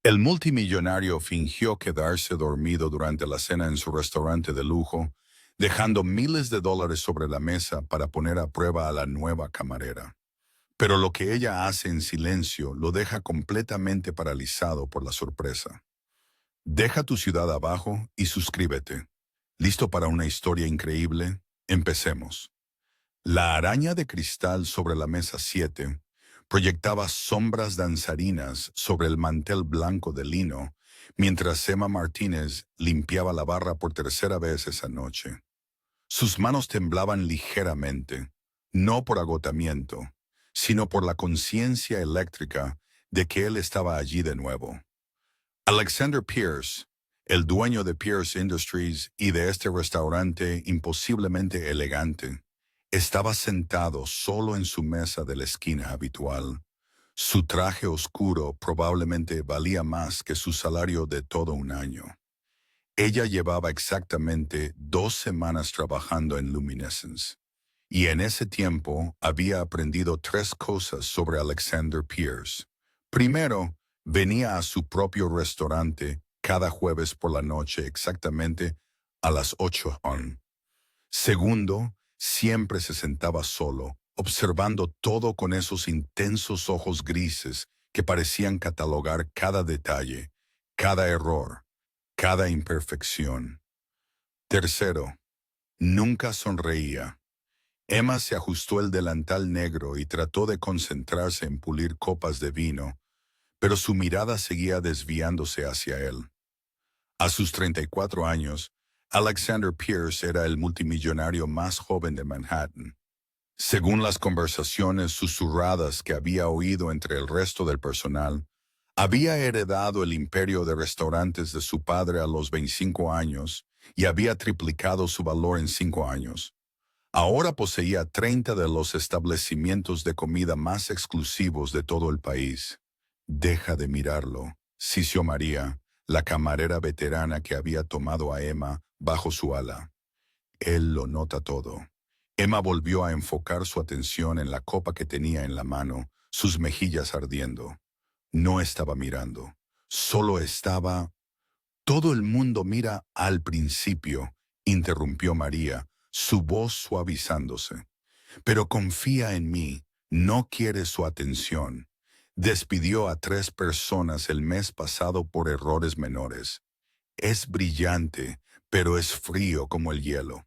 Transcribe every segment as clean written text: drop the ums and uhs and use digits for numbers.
El multimillonario fingió quedarse dormido durante la cena en su restaurante de lujo, dejando miles de dólares sobre la mesa para poner a prueba a la nueva camarera. Pero lo que ella hace en silencio lo deja completamente paralizado por la sorpresa. Deja tu ciudad abajo y suscríbete. ¿Listo para una historia increíble? Empecemos. La araña de cristal sobre la mesa 7 proyectaba sombras danzarinas sobre el mantel blanco de lino, mientras Emma Martínez limpiaba la barra por tercera vez esa noche. Sus manos temblaban ligeramente, no por agotamiento, sino por la conciencia eléctrica de que él estaba allí de nuevo. Alexander Pierce, el dueño de Pierce Industries y de este restaurante imposiblemente elegante, estaba sentado solo en su mesa de la esquina habitual. Su traje oscuro probablemente valía más que su salario de todo un año. Ella llevaba exactamente 2 semanas trabajando en Luminescence, y en ese tiempo había aprendido 3 cosas sobre Alexander Pierce. Primero, venía a su propio restaurante cada jueves por la noche exactamente a las 8 am. Segundo, siempre se sentaba solo, observando todo con esos intensos ojos grises que parecían catalogar cada detalle, cada error, cada imperfección. Tercero, nunca sonreía. Emma se ajustó el delantal negro y trató de concentrarse en pulir copas de vino, pero su mirada seguía desviándose hacia él. A sus 34 años, Alexander Pierce era el multimillonario más joven de Manhattan. Según las conversaciones susurradas que había oído entre el resto del personal, había heredado el imperio de restaurantes de su padre a los 25 años y había triplicado su valor en 5 años. Ahora poseía 30 de los establecimientos de comida más exclusivos de todo el país. Deja de mirarlo, sisió María, la camarera veterana que había tomado a Emma bajo su ala. Él lo nota todo. Emma volvió a enfocar su atención en la copa que tenía en la mano, sus mejillas ardiendo. No estaba mirando, solo estaba... Todo el mundo mira al principio, interrumpió María, su voz suavizándose. Pero confía en mí, no quiere su atención. Despidió a 3 personas el mes pasado por errores menores. Es brillante, pero es frío como el hielo.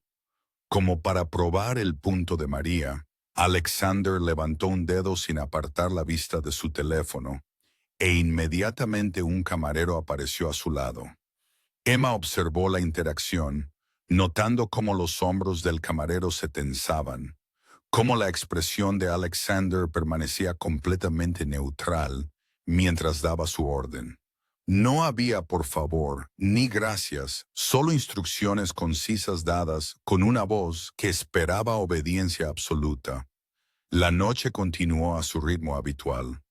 Como para probar el punto de María, Alexander levantó un dedo sin apartar la vista de su teléfono, e inmediatamente un camarero apareció a su lado. Emma observó la interacción, notando cómo los hombros del camarero se tensaban, cómo la expresión de Alexander permanecía completamente neutral mientras daba su orden. No había por favor ni gracias, solo instrucciones concisas dadas con una voz que esperaba obediencia absoluta. La noche continuó a su ritmo habitual.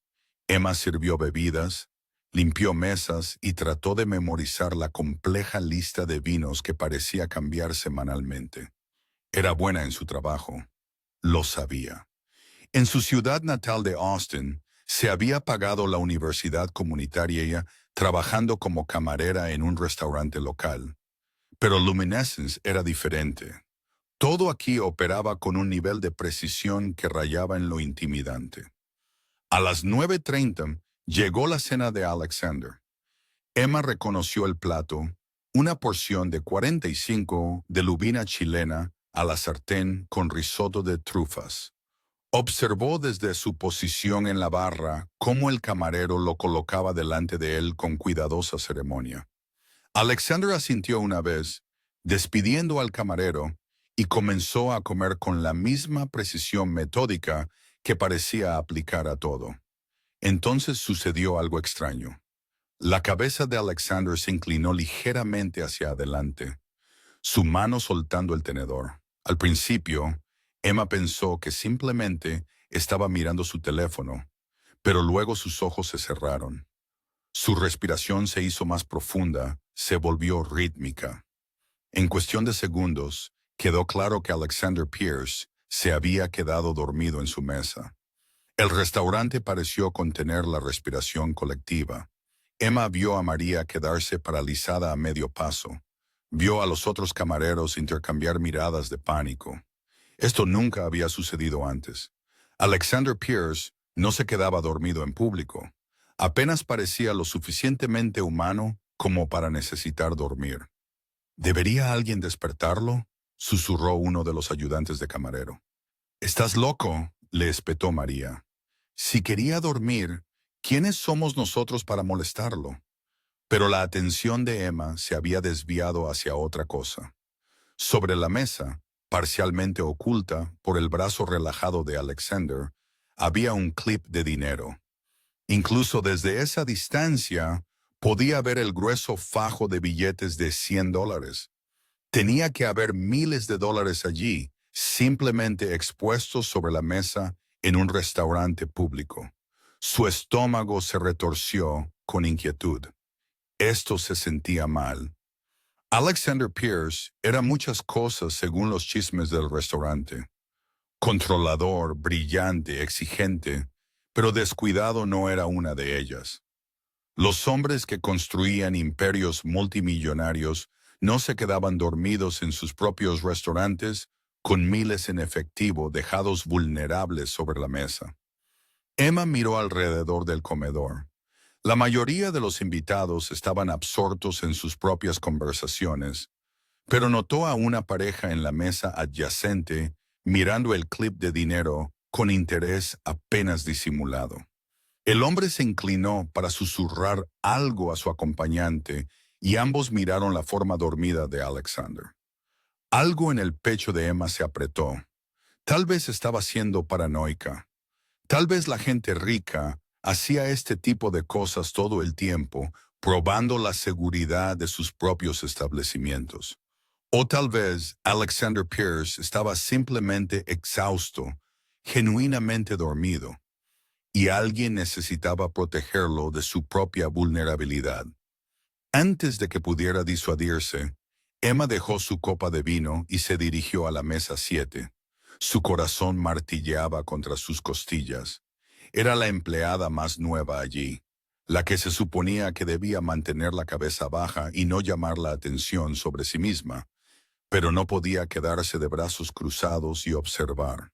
Emma sirvió bebidas, limpió mesas y trató de memorizar la compleja lista de vinos que parecía cambiar semanalmente. Era buena en su trabajo. Lo sabía. En su ciudad natal de Austin, se había pagado la universidad comunitaria trabajando como camarera en un restaurante local. Pero Luminescence era diferente. Todo aquí operaba con un nivel de precisión que rayaba en lo intimidante. A las 9:30 llegó la cena de Alexander. Emma reconoció el plato, una porción de 45 de lubina chilena a la sartén con risotto de trufas. Observó desde su posición en la barra cómo el camarero lo colocaba delante de él con cuidadosa ceremonia. Alexander asintió una vez, despidiendo al camarero, y comenzó a comer con la misma precisión metódica que parecía aplicar a todo. Entonces sucedió algo extraño. La cabeza de Alexander se inclinó ligeramente hacia adelante, su mano soltando el tenedor. Al principio, Emma pensó que simplemente estaba mirando su teléfono, pero luego sus ojos se cerraron. Su respiración se hizo más profunda, se volvió rítmica. En cuestión de segundos, quedó claro que Alexander Pierce se había quedado dormido en su mesa. El restaurante pareció contener la respiración colectiva. Emma vio a María quedarse paralizada a medio paso. Vio a los otros camareros intercambiar miradas de pánico. Esto nunca había sucedido antes. Alexander Pierce no se quedaba dormido en público. Apenas parecía lo suficientemente humano como para necesitar dormir. ¿Debería alguien despertarlo?, susurró uno de los ayudantes de camarero. «¿Estás loco?», le espetó María. «Si quería dormir, ¿quiénes somos nosotros para molestarlo?». Pero la atención de Emma se había desviado hacia otra cosa. Sobre la mesa, parcialmente oculta por el brazo relajado de Alexander, había un clip de dinero. Incluso desde esa distancia, podía ver el grueso fajo de billetes de $100. Tenía que haber miles de dólares allí, simplemente expuestos sobre la mesa en un restaurante público. Su estómago se retorció con inquietud. Esto se sentía mal. Alexander Pierce era muchas cosas según los chismes del restaurante. Controlador, brillante, exigente, pero descuidado no era una de ellas. Los hombres que construían imperios multimillonarios no se quedaban dormidos en sus propios restaurantes con miles en efectivo dejados vulnerables sobre la mesa. Emma miró alrededor del comedor. La mayoría de los invitados estaban absortos en sus propias conversaciones, pero notó a una pareja en la mesa adyacente mirando el clip de dinero con interés apenas disimulado. El hombre se inclinó para susurrar algo a su acompañante y ambos miraron la forma dormida de Alexander. Algo en el pecho de Emma se apretó. Tal vez estaba siendo paranoica. Tal vez la gente rica hacía este tipo de cosas todo el tiempo, probando la seguridad de sus propios establecimientos. O tal vez Alexander Pierce estaba simplemente exhausto, genuinamente dormido, y alguien necesitaba protegerlo de su propia vulnerabilidad. Antes de que pudiera disuadirse, Emma dejó su copa de vino y se dirigió a la mesa 7. Su corazón martilleaba contra sus costillas. Era la empleada más nueva allí, la que se suponía que debía mantener la cabeza baja y no llamar la atención sobre sí misma, pero no podía quedarse de brazos cruzados y observar.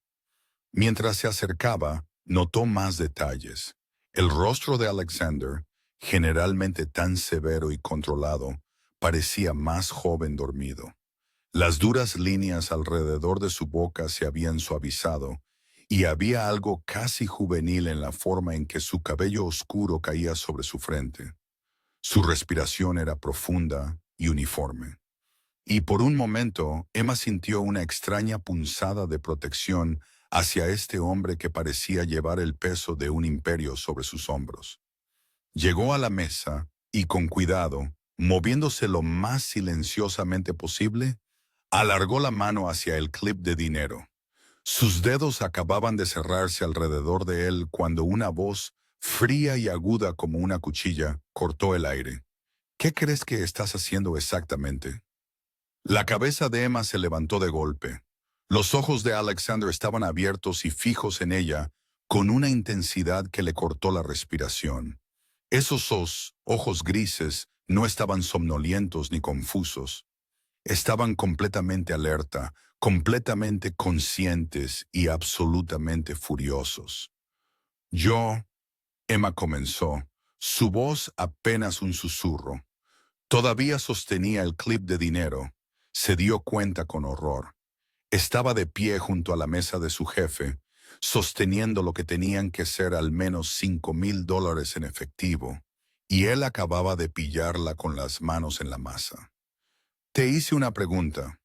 Mientras se acercaba, notó más detalles. El rostro de Alexander, generalmente tan severo y controlado, parecía más joven dormido. Las duras líneas alrededor de su boca se habían suavizado, y había algo casi juvenil en la forma en que su cabello oscuro caía sobre su frente. Su respiración era profunda y uniforme. Y por un momento, Emma sintió una extraña punzada de protección hacia este hombre que parecía llevar el peso de un imperio sobre sus hombros. Llegó a la mesa y con cuidado, moviéndose lo más silenciosamente posible, alargó la mano hacia el clip de dinero. Sus dedos acababan de cerrarse alrededor de él cuando una voz, fría y aguda como una cuchilla, cortó el aire. ¿Qué crees que estás haciendo exactamente? La cabeza de Emma se levantó de golpe. Los ojos de Alexander estaban abiertos y fijos en ella, con una intensidad que le cortó la respiración. Esos ojos grises no estaban somnolientos ni confusos. Estaban completamente alerta, completamente conscientes y absolutamente furiosos. Emma comenzó, su voz apenas un susurro. Todavía sostenía el clip de dinero. Se dio cuenta con horror. Estaba de pie junto a la mesa de su jefe, sosteniendo lo que tenían que ser al menos $5,000 en efectivo, y él acababa de pillarla con las manos en la masa. Te hice una pregunta.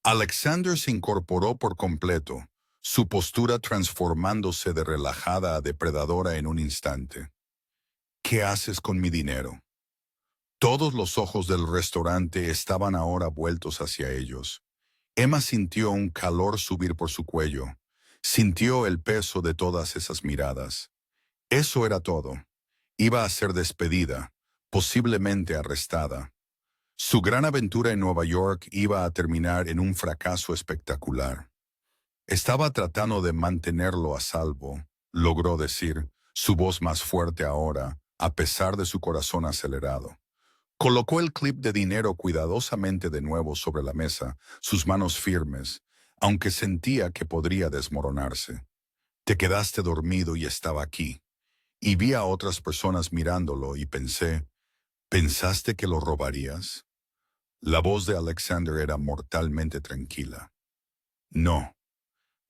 Alexander se incorporó por completo, su postura transformándose de relajada a depredadora en un instante. ¿Qué haces con mi dinero? Todos los ojos del restaurante estaban ahora vueltos hacia ellos. Emma sintió un calor subir por su cuello. Sintió el peso de todas esas miradas. Eso era todo. Iba a ser despedida, posiblemente arrestada. Su gran aventura en Nueva York iba a terminar en un fracaso espectacular. Estaba tratando de mantenerlo a salvo, logró decir, su voz más fuerte ahora, a pesar de su corazón acelerado. Colocó el clip de dinero cuidadosamente de nuevo sobre la mesa, sus manos firmes, aunque sentía que podría desmoronarse. Te quedaste dormido y estaba aquí. Y vi a otras personas mirándolo y pensé, ¿pensaste que lo robarías? La voz de Alexander era mortalmente tranquila. No.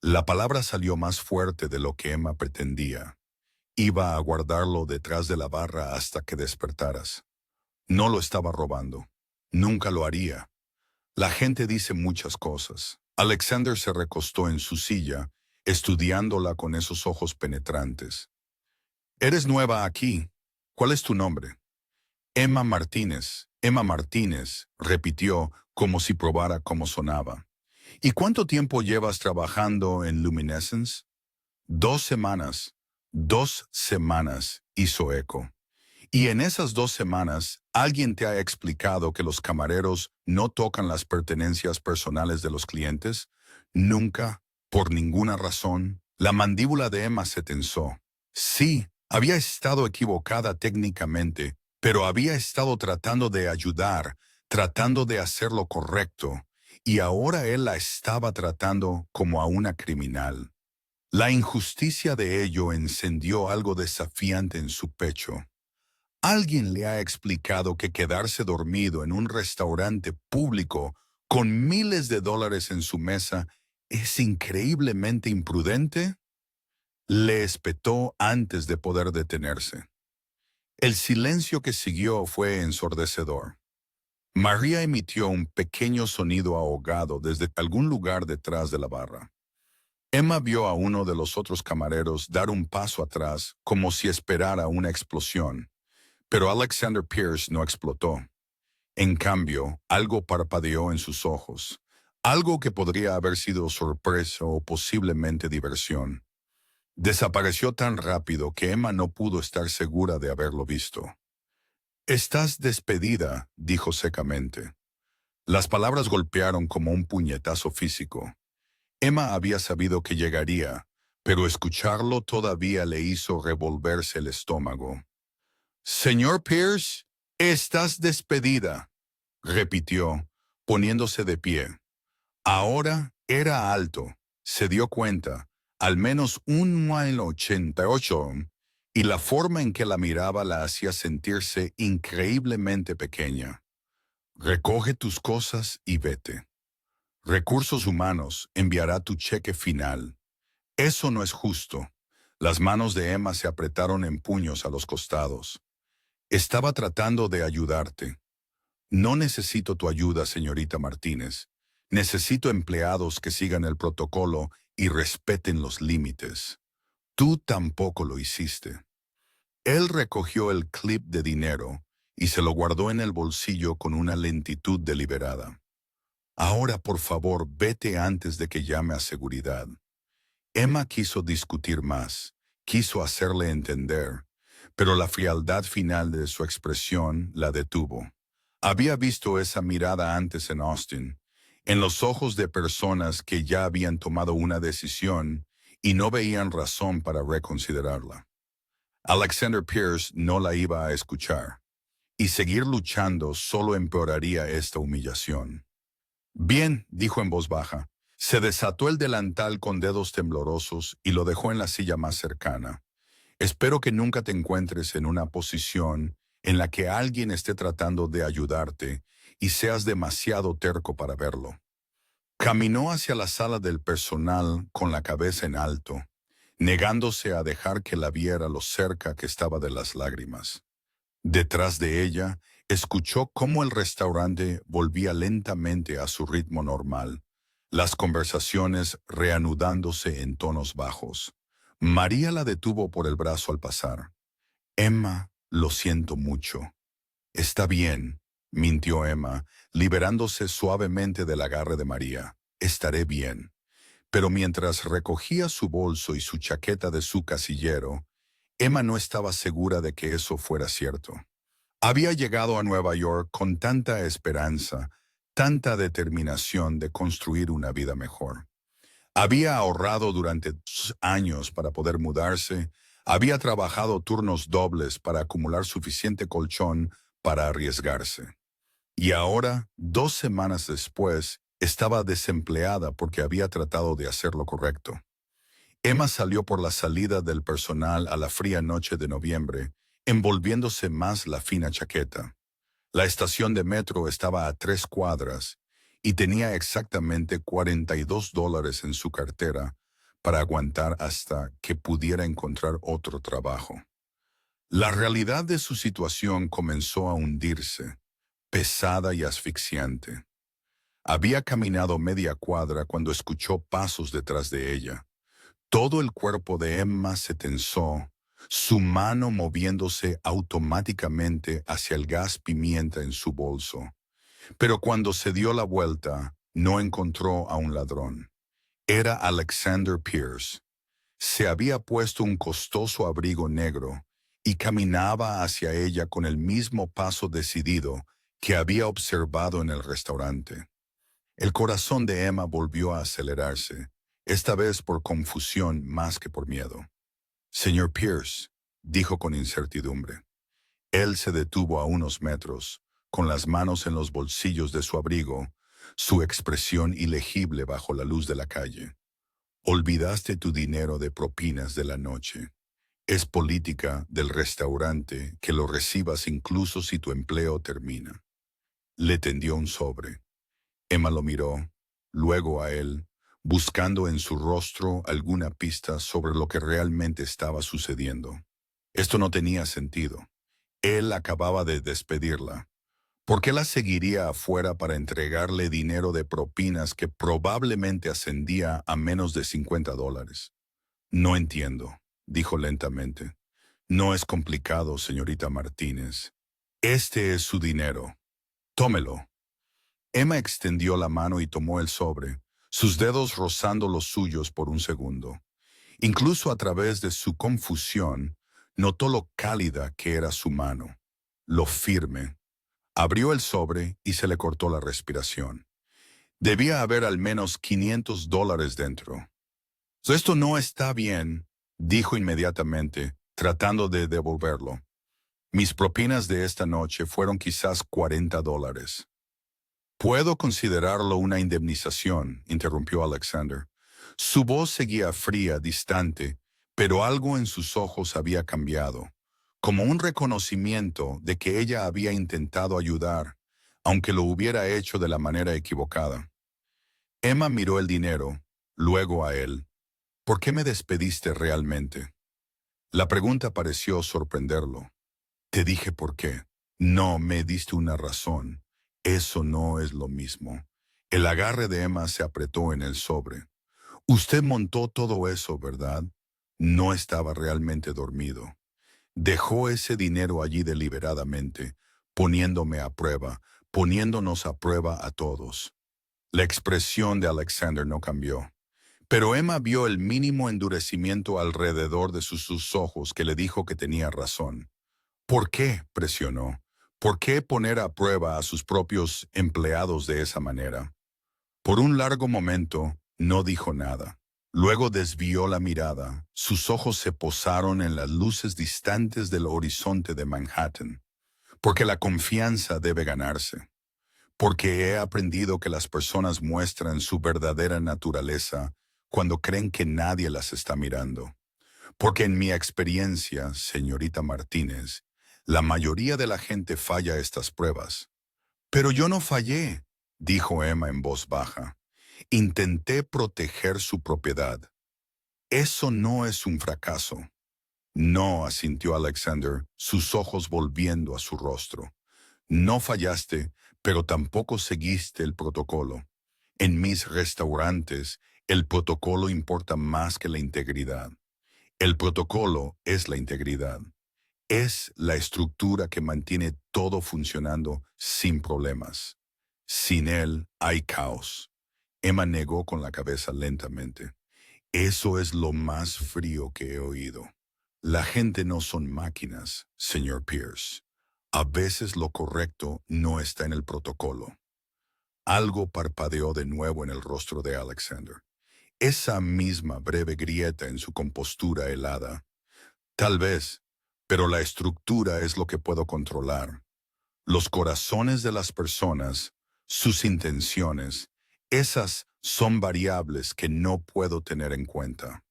La palabra salió más fuerte de lo que Emma pretendía. Iba a guardarlo detrás de la barra hasta que despertaras. No lo estaba robando. Nunca lo haría. La gente dice muchas cosas. Alexander se recostó en su silla, estudiándola con esos ojos penetrantes. Eres nueva aquí. ¿Cuál es tu nombre? Emma Martínez, repitió como si probara cómo sonaba. ¿Y cuánto tiempo llevas trabajando en Luminescence? 2 semanas. 2 semanas, hizo eco. Y en esas 2 semanas, ¿alguien te ha explicado que los camareros no tocan las pertenencias personales de los clientes? Nunca, por ninguna razón. La mandíbula de Emma se tensó. Sí, había estado equivocada técnicamente, pero había estado tratando de ayudar, tratando de hacer lo correcto, y ahora él la estaba tratando como a una criminal. La injusticia de ello encendió algo desafiante en su pecho. ¿Alguien le ha explicado que quedarse dormido en un restaurante público con miles de dólares en su mesa es increíblemente imprudente? Le espetó antes de poder detenerse. El silencio que siguió fue ensordecedor. María emitió un pequeño sonido ahogado desde algún lugar detrás de la barra. Emma vio a uno de los otros camareros dar un paso atrás como si esperara una explosión, pero Alexander Pierce no explotó. En cambio, algo parpadeó en sus ojos, algo que podría haber sido sorpresa o posiblemente diversión. Desapareció tan rápido que Emma no pudo estar segura de haberlo visto. «Estás despedida», dijo secamente. Las palabras golpearon como un puñetazo físico. Emma había sabido que llegaría, pero escucharlo todavía le hizo revolverse el estómago. «Señor Pierce, estás despedida», repitió, poniéndose de pie. Ahora era alto, se dio cuenta, al menos 1,88 m, y la forma en que la miraba la hacía sentirse increíblemente pequeña. «Recoge tus cosas y vete. Recursos Humanos enviará tu cheque final. Eso no es justo». Las manos de Emma se apretaron en puños a los costados. «Estaba tratando de ayudarte. No necesito tu ayuda, señorita Martínez. Necesito empleados que sigan el protocolo y respeten los límites. Tú tampoco lo hiciste». Él recogió el clip de dinero y se lo guardó en el bolsillo con una lentitud deliberada. «Ahora, por favor, vete antes de que llame a seguridad». Emma quiso discutir más, quiso hacerle entender, pero la frialdad final de su expresión la detuvo. Había visto esa mirada antes en Austin, en los ojos de personas que ya habían tomado una decisión y no veían razón para reconsiderarla. Alexander Pierce no la iba a escuchar, y seguir luchando solo empeoraría esta humillación. «Bien», dijo en voz baja. Se desató el delantal con dedos temblorosos y lo dejó en la silla más cercana. «Espero que nunca te encuentres en una posición en la que alguien esté tratando de ayudarte y seas demasiado terco para verlo». Caminó hacia la sala del personal con la cabeza en alto, negándose a dejar que la viera lo cerca que estaba de las lágrimas. Detrás de ella, escuchó cómo el restaurante volvía lentamente a su ritmo normal, las conversaciones reanudándose en tonos bajos. María la detuvo por el brazo al pasar. «Emma, lo siento mucho». «Está bien», mintió Emma, liberándose suavemente del agarre de María. «Estaré bien». Pero mientras recogía su bolso y su chaqueta de su casillero, Emma no estaba segura de que eso fuera cierto. Había llegado a Nueva York con tanta esperanza, tanta determinación de construir una vida mejor. Había ahorrado durante 2 años para poder mudarse, Había trabajado turnos dobles para acumular suficiente colchón para arriesgarse. Y ahora, 2 semanas después, estaba desempleada porque había tratado de hacer lo correcto. Emma salió por la salida del personal a la fría noche de noviembre, envolviéndose más la fina chaqueta. La estación de metro estaba a 3 cuadras y tenía exactamente $42 en su cartera para aguantar hasta que pudiera encontrar otro trabajo. La realidad de su situación comenzó a hundirse, pesada y asfixiante. Había caminado media cuadra cuando escuchó pasos detrás de ella. Todo el cuerpo de Emma se tensó, su mano moviéndose automáticamente hacia el gas pimienta en su bolso. Pero cuando se dio la vuelta, no encontró a un ladrón. Era Alexander Pierce. Se había puesto un costoso abrigo negro y caminaba hacia ella con el mismo paso decidido que había observado en el restaurante. El corazón de Emma volvió a acelerarse, esta vez por confusión más que por miedo. Señor Pierce, dijo con incertidumbre. Él se detuvo a unos metros, con las manos en los bolsillos de su abrigo, su expresión ilegible bajo la luz de la calle. Olvidaste tu dinero de propinas de la noche. Es política del restaurante que lo recibas incluso si tu empleo termina. Le tendió un sobre. Emma lo miró, luego a él, buscando en su rostro alguna pista sobre lo que realmente estaba sucediendo. Esto no tenía sentido. Él acababa de despedirla. ¿Por qué la seguiría afuera para entregarle dinero de propinas que probablemente ascendía a menos de $50? No entiendo, dijo lentamente. No es complicado, señorita Martínez. Este es su dinero. Tómelo. Emma extendió la mano y tomó el sobre, sus dedos rozando los suyos por un segundo. Incluso a través de su confusión, notó lo cálida que era su mano, lo firme. Abrió el sobre y se le cortó la respiración. Debía haber al menos $500 dentro. Esto no está bien, dijo inmediatamente, tratando de devolverlo. Mis propinas de esta noche fueron quizás $40. Puedo considerarlo una indemnización, interrumpió Alexander. Su voz seguía fría, distante, pero algo en sus ojos había cambiado, como un reconocimiento de que ella había intentado ayudar, aunque lo hubiera hecho de la manera equivocada. Emma miró el dinero, luego a él. ¿Por qué me despediste realmente? La pregunta pareció sorprenderlo. Te dije por qué. No me diste una razón. Eso no es lo mismo. El agarre de Emma se apretó en el sobre. Usted montó todo eso, ¿verdad? No estaba realmente dormido. Dejó ese dinero allí deliberadamente, poniéndome a prueba, poniéndonos a prueba a todos. La expresión de Alexander no cambió. Pero Emma vio el mínimo endurecimiento alrededor de sus ojos que le dijo que tenía razón. ¿Por qué? Presionó. ¿Por qué poner a prueba a sus propios empleados de esa manera? Por un largo momento, no dijo nada. Luego desvió la mirada. Sus ojos se posaron en las luces distantes del horizonte de Manhattan. Porque la confianza debe ganarse. Porque he aprendido que las personas muestran su verdadera naturaleza cuando creen que nadie las está mirando. Porque en mi experiencia, señorita Martínez, la mayoría de la gente falla estas pruebas. Pero yo no fallé, dijo Emma en voz baja. Intenté proteger su propiedad. Eso no es un fracaso. No, asintió Alexander, sus ojos volviendo a su rostro. No fallaste, pero tampoco seguiste el protocolo. En mis restaurantes, el protocolo importa más que la integridad. El protocolo es la integridad. Es la estructura que mantiene todo funcionando sin problemas. Sin él hay caos. Emma negó con la cabeza lentamente. Eso es lo más frío que he oído. La gente no son máquinas, señor Pierce. A veces lo correcto no está en el protocolo. Algo parpadeó de nuevo en el rostro de Alexander. Esa misma breve grieta en su compostura helada. Tal vez, pero la estructura es lo que puedo controlar. Los corazones de las personas, sus intenciones, esas son variables que no puedo tener en cuenta.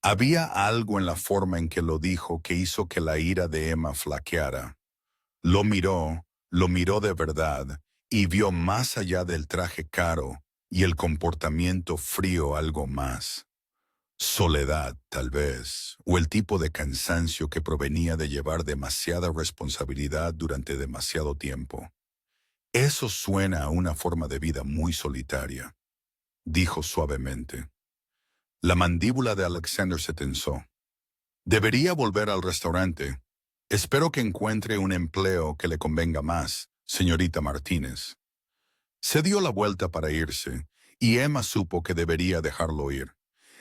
Había algo en la forma en que lo dijo que hizo que la ira de Emma flaqueara. Lo miró de verdad y vio más allá del traje caro y el comportamiento frío algo más. Soledad, tal vez, o el tipo de cansancio que provenía de llevar demasiada responsabilidad durante demasiado tiempo. Eso suena a una forma de vida muy solitaria, dijo suavemente. La mandíbula de Alexander se tensó. Debería volver al restaurante. Espero que encuentre un empleo que le convenga más, señorita Martínez. Se dio la vuelta para irse, y Emma supo que debería dejarlo ir.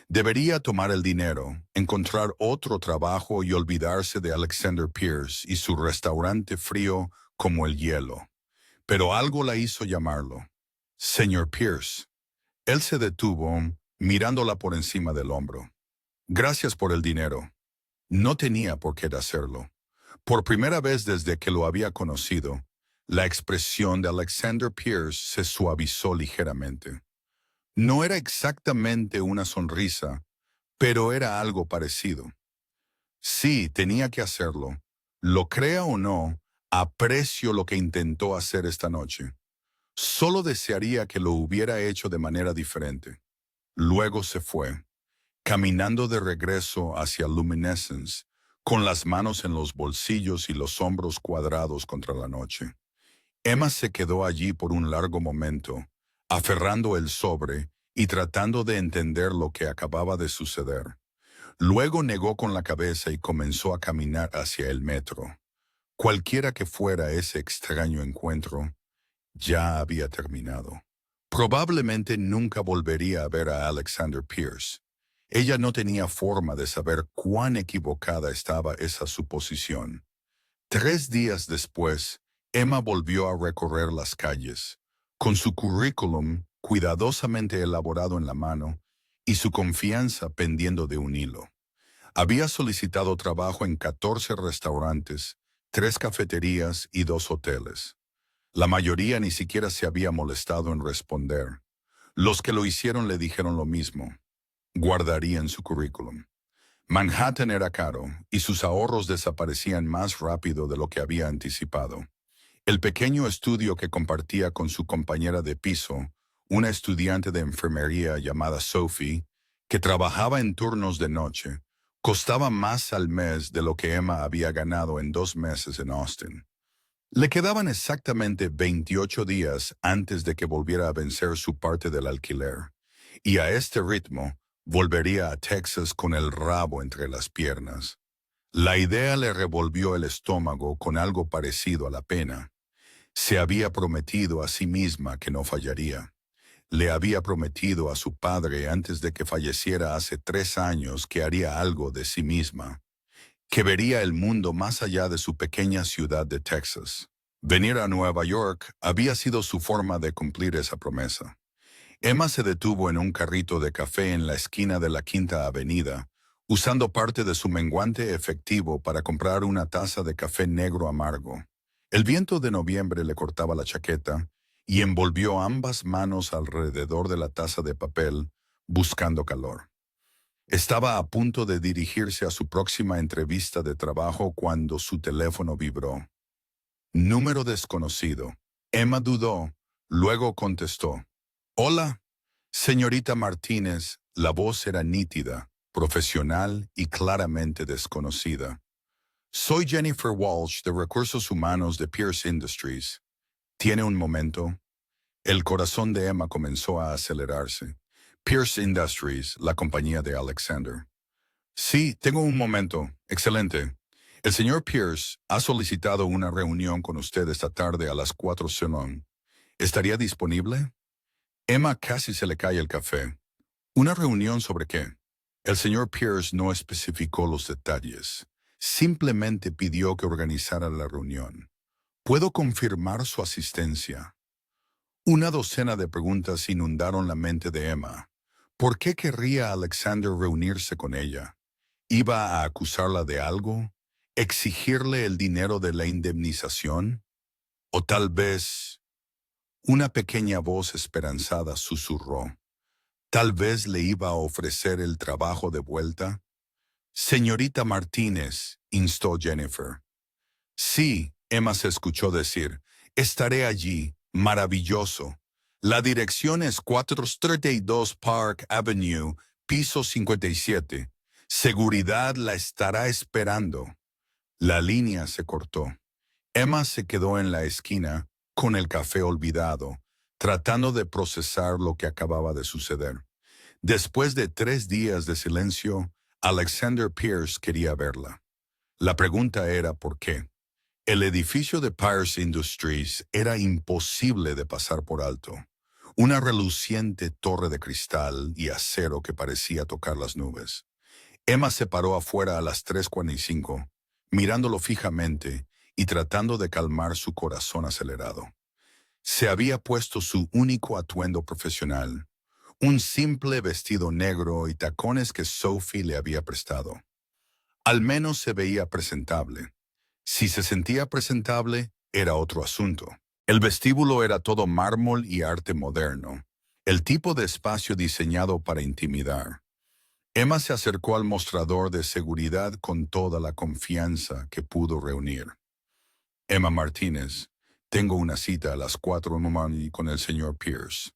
Debería tomar el dinero, encontrar otro trabajo y olvidarse de Alexander Pierce y su restaurante frío como el hielo. Pero algo la hizo llamarlo. Señor Pierce. Él se detuvo, mirándola por encima del hombro. Gracias por el dinero. No tenía por qué hacerlo. Por primera vez desde que lo había conocido, la expresión de Alexander Pierce se suavizó ligeramente. No era exactamente una sonrisa, pero era algo parecido. Sí, tenía que hacerlo. Lo crea o no, aprecio lo que intentó hacer esta noche. Solo desearía que lo hubiera hecho de manera diferente. Luego se fue, caminando de regreso hacia Luminescence, con las manos en los bolsillos y los hombros cuadrados contra la noche. Emma se quedó allí por un largo momento, aferrando el sobre y tratando de entender lo que acababa de suceder. Luego negó con la cabeza y comenzó a caminar hacia el metro. Cualquiera que fuera ese extraño encuentro, ya había terminado. Probablemente nunca volvería a ver a Alexander Pierce. Ella no tenía forma de saber cuán equivocada estaba esa suposición. 3 días después, Emma volvió a recorrer las calles, con su currículum cuidadosamente elaborado en la mano y su confianza pendiendo de un hilo. Había solicitado trabajo en 14 restaurantes, 3 cafeterías y 2 hoteles. La mayoría ni siquiera se había molestado en responder. Los que lo hicieron le dijeron lo mismo. Guardarían su currículum. Manhattan era caro y sus ahorros desaparecían más rápido de lo que había anticipado. El pequeño estudio que compartía con su compañera de piso, una estudiante de enfermería llamada Sophie, que trabajaba en turnos de noche, costaba más al mes de lo que Emma había ganado en 2 meses en Austin. Le quedaban exactamente 28 días antes de que volviera a vencer su parte del alquiler, y a este ritmo volvería a Texas con el rabo entre las piernas. La idea le revolvió el estómago con algo parecido a la pena. Se había prometido a sí misma que no fallaría. Le había prometido a su padre antes de que falleciera hace 3 años que haría algo de sí misma, que vería el mundo más allá de su pequeña ciudad de Texas. Venir a Nueva York había sido su forma de cumplir esa promesa. Emma se detuvo en un carrito de café en la esquina de la Quinta Avenida, usando parte de su menguante efectivo para comprar una taza de café negro amargo. El viento de noviembre le cortaba la chaqueta y envolvió ambas manos alrededor de la taza de papel, buscando calor. Estaba a punto de dirigirse a su próxima entrevista de trabajo cuando su teléfono vibró. Número desconocido. Emma dudó, luego contestó. Hola, señorita Martínez. La voz era nítida, profesional y claramente desconocida. Soy Jennifer Walsh de Recursos Humanos de Pierce Industries. ¿Tiene un momento? El corazón de Emma comenzó a acelerarse. Pierce Industries, la compañía de Alexander. Sí, tengo un momento. Excelente. El señor Pierce ha solicitado una reunión con usted esta tarde a las 4 Ceylon. ¿Estaría disponible? Emma casi se le cae el café. ¿Una reunión sobre qué? El señor Pierce no especificó los detalles. Simplemente pidió que organizara la reunión. ¿Puedo confirmar su asistencia? Una docena de preguntas inundaron la mente de Emma. ¿Por qué querría Alexander reunirse con ella? ¿Iba a acusarla de algo? ¿Exigirle el dinero de la indemnización? O tal vez una pequeña voz esperanzada susurró. Tal vez le iba a ofrecer el trabajo de vuelta. Señorita Martínez, instó Jennifer. Sí, Emma se escuchó decir. Estaré allí. Maravilloso. La dirección es 432 Park Avenue, piso 57. Seguridad la estará esperando. La línea se cortó. Emma se quedó en la esquina, con el café olvidado, tratando de procesar lo que acababa de suceder. Después de 3 días de silencio, Alexander Pierce quería verla. La pregunta era ¿por qué? El edificio de Pierce Industries era imposible de pasar por alto. Una reluciente torre de cristal y acero que parecía tocar las nubes. Emma se paró afuera a las 3:45, mirándolo fijamente y tratando de calmar su corazón acelerado. Se había puesto su único atuendo profesional, un simple vestido negro y tacones que Sophie le había prestado. Al menos se veía presentable. Si se sentía presentable, era otro asunto. El vestíbulo era todo mármol y arte moderno, el tipo de espacio diseñado para intimidar. Emma se acercó al mostrador de seguridad con toda la confianza que pudo reunir. Emma Martínez, tengo una cita a las 4 con el señor Pierce.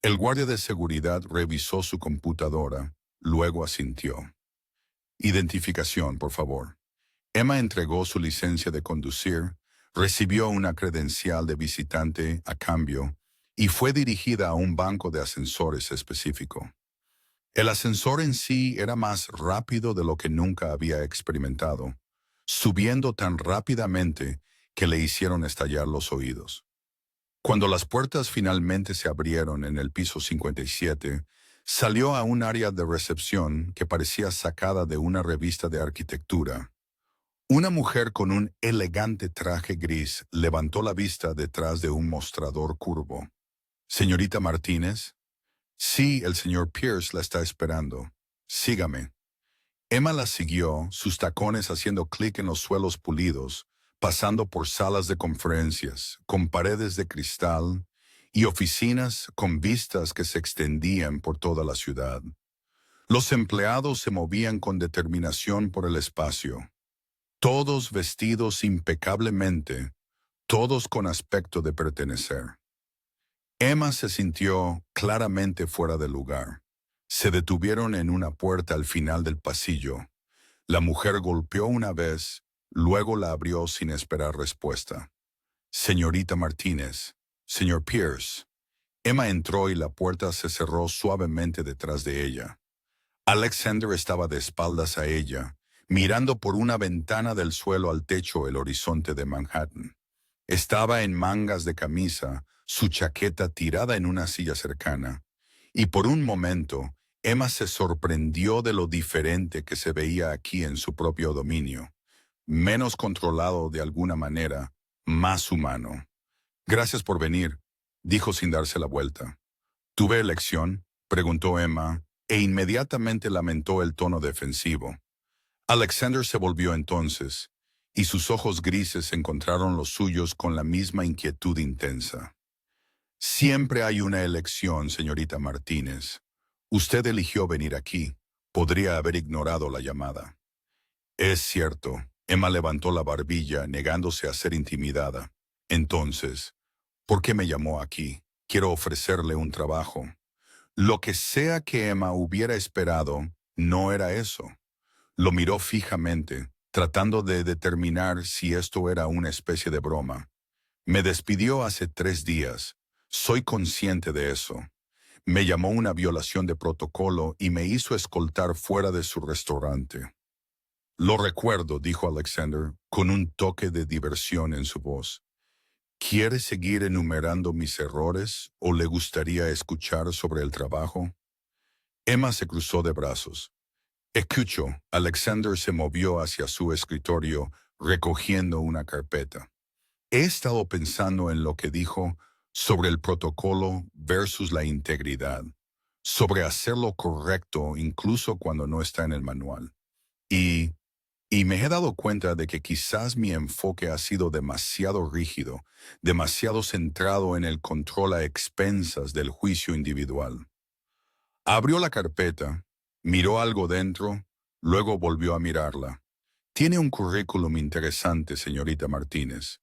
El guardia de seguridad revisó su computadora, luego asintió. Identificación, por favor. Emma entregó su licencia de conducir, recibió una credencial de visitante a cambio y fue dirigida a un banco de ascensores específico. El ascensor en sí era más rápido de lo que nunca había experimentado, subiendo tan rápidamente que le hicieron estallar los oídos. Cuando las puertas finalmente se abrieron en el piso 57, salió a un área de recepción que parecía sacada de una revista de arquitectura. Una mujer con un elegante traje gris levantó la vista detrás de un mostrador curvo. «Señorita Martínez». «Sí, el señor Pierce la está esperando. Sígame». Emma la siguió, sus tacones haciendo clic en los suelos pulidos, pasando por salas de conferencias, con paredes de cristal y oficinas con vistas que se extendían por toda la ciudad. Los empleados se movían con determinación por el espacio, todos vestidos impecablemente, todos con aspecto de pertenecer. Emma se sintió claramente fuera de lugar. Se detuvieron en una puerta al final del pasillo. La mujer golpeó una vez, luego la abrió sin esperar respuesta. «Señorita Martínez, señor Pierce». Emma entró y la puerta se cerró suavemente detrás de ella. Alexander estaba de espaldas a ella, mirando por una ventana del suelo al techo el horizonte de Manhattan. Estaba en mangas de camisa, su chaqueta tirada en una silla cercana, y por un momento Emma se sorprendió de lo diferente que se veía aquí en su propio dominio, menos controlado de alguna manera, más humano. «Gracias por venir», dijo sin darse la vuelta. «¿Tuve elección?», preguntó Emma, e inmediatamente lamentó el tono defensivo. Alexander se volvió entonces, y sus ojos grises encontraron los suyos con la misma inquietud intensa. «Siempre hay una elección, señorita Martínez. Usted eligió venir aquí. Podría haber ignorado la llamada». «Es cierto». Emma levantó la barbilla, negándose a ser intimidada. «Entonces, ¿por qué me llamó aquí? Quiero ofrecerle un trabajo». Lo que sea que Emma hubiera esperado, no era eso. Lo miró fijamente, tratando de determinar si esto era una especie de broma. «Me despidió hace 3 días. Soy consciente de eso. Me llamó una violación de protocolo y me hizo escoltar fuera de su restaurante». «Lo recuerdo», dijo Alexander, con un toque de diversión en su voz. «¿Quiere seguir enumerando mis errores o le gustaría escuchar sobre el trabajo?» Emma se cruzó de brazos. «Escucho». Alexander se movió hacia su escritorio, recogiendo una carpeta. «He estado pensando en lo que dijo sobre el protocolo versus la integridad, sobre hacer lo correcto incluso cuando no está en el manual. Y, y me he dado cuenta de que quizás mi enfoque ha sido demasiado rígido, demasiado centrado en el control a expensas del juicio individual. Abrió la carpeta, miró algo dentro, luego volvió a mirarla. Tiene un currículum interesante, señorita Martínez.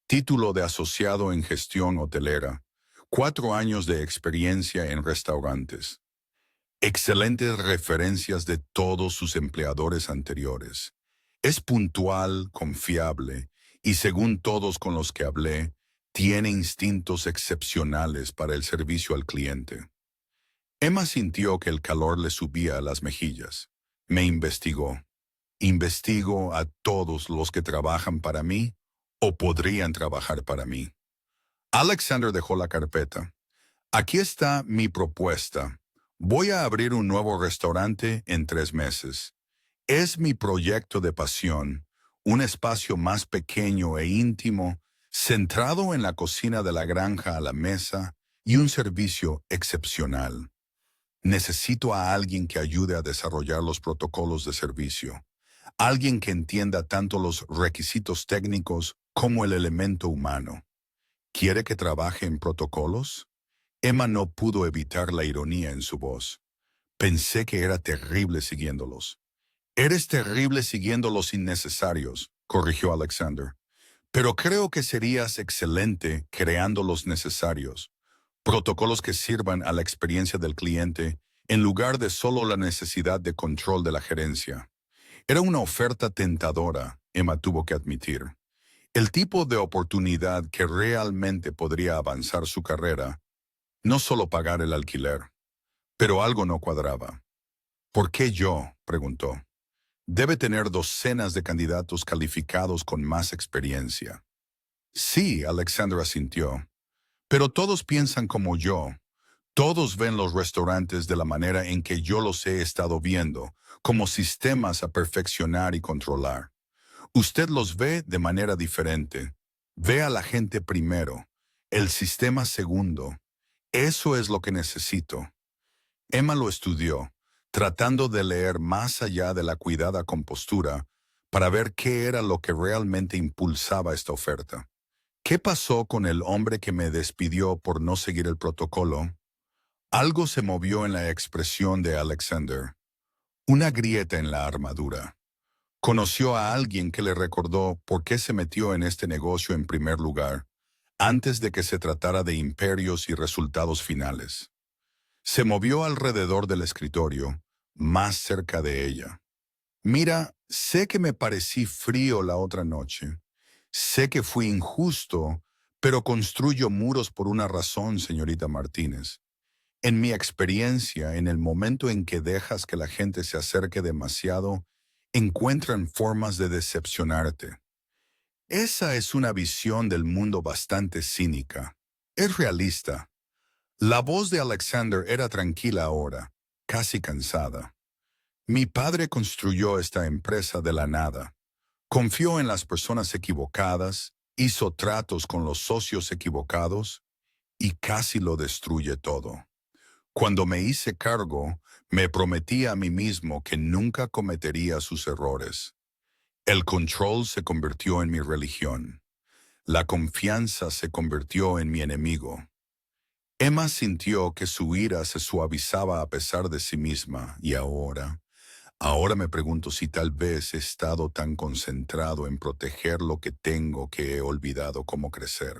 Título de asociado en gestión hotelera. 4 años de experiencia en restaurantes. Excelentes referencias de todos sus empleadores anteriores. Es puntual, confiable y, según todos con los que hablé, tiene instintos excepcionales para el servicio al cliente. Emma sintió que el calor le subía a las mejillas. Me investigó. ¿Investigo a todos los que trabajan para mí o podrían trabajar para mí? Alexander dejó la carpeta. Aquí está mi propuesta. Voy a abrir un nuevo restaurante en 3 meses. Es mi proyecto de pasión, un espacio más pequeño e íntimo, centrado en la cocina de la granja a la mesa y un servicio excepcional. Necesito a alguien que ayude a desarrollar los protocolos de servicio. Alguien que entienda tanto los requisitos técnicos como el elemento humano. ¿Quiere que trabaje en protocolos? Emma no pudo evitar la ironía en su voz. Pensé que era terrible siguiéndolos. Eres terrible siguiendo los innecesarios, corrigió Alexander. Pero creo que serías excelente creando los necesarios. Protocolos que sirvan a la experiencia del cliente en lugar de solo la necesidad de control de la gerencia. Era una oferta tentadora, Emma tuvo que admitir. El tipo de oportunidad que realmente podría avanzar su carrera, no solo pagar el alquiler. Pero algo no cuadraba. ¿Por qué yo?, preguntó. Debe tener docenas de candidatos calificados con más experiencia. Sí, Alexandra asintió. Pero todos piensan como yo. Todos ven los restaurantes de la manera en que yo los he estado viendo, como sistemas a perfeccionar y controlar. Usted los ve de manera diferente. Ve a la gente primero, el sistema segundo. Eso es lo que necesito. Emma lo estudió, tratando de leer más allá de la cuidada compostura para ver qué era lo que realmente impulsaba esta oferta. ¿Qué pasó con el hombre que me despidió por no seguir el protocolo? Algo se movió en la expresión de Alexander. Una grieta en la armadura. Conoció a alguien que le recordó por qué se metió en este negocio en primer lugar, antes de que se tratara de imperios y resultados finales. Se movió alrededor del escritorio, más cerca de ella. Mira, sé que me parecí frío la otra noche. Sé que fui injusto, pero construyo muros por una razón, señorita Martínez. En mi experiencia, en el momento en que dejas que la gente se acerque demasiado, encuentran formas de decepcionarte. Esa es una visión del mundo bastante cínica. Es realista. La voz de Alexander era tranquila ahora, casi cansada. Mi padre construyó esta empresa de la nada. Confió en las personas equivocadas, hizo tratos con los socios equivocados y casi lo destruye todo. Cuando me hice cargo, me prometí a mí mismo que nunca cometería sus errores. El control se convirtió en mi religión. La confianza se convirtió en mi enemigo. Emma sintió que su ira se suavizaba a pesar de sí misma, y ahora me pregunto si tal vez he estado tan concentrado en proteger lo que tengo que he olvidado cómo crecer.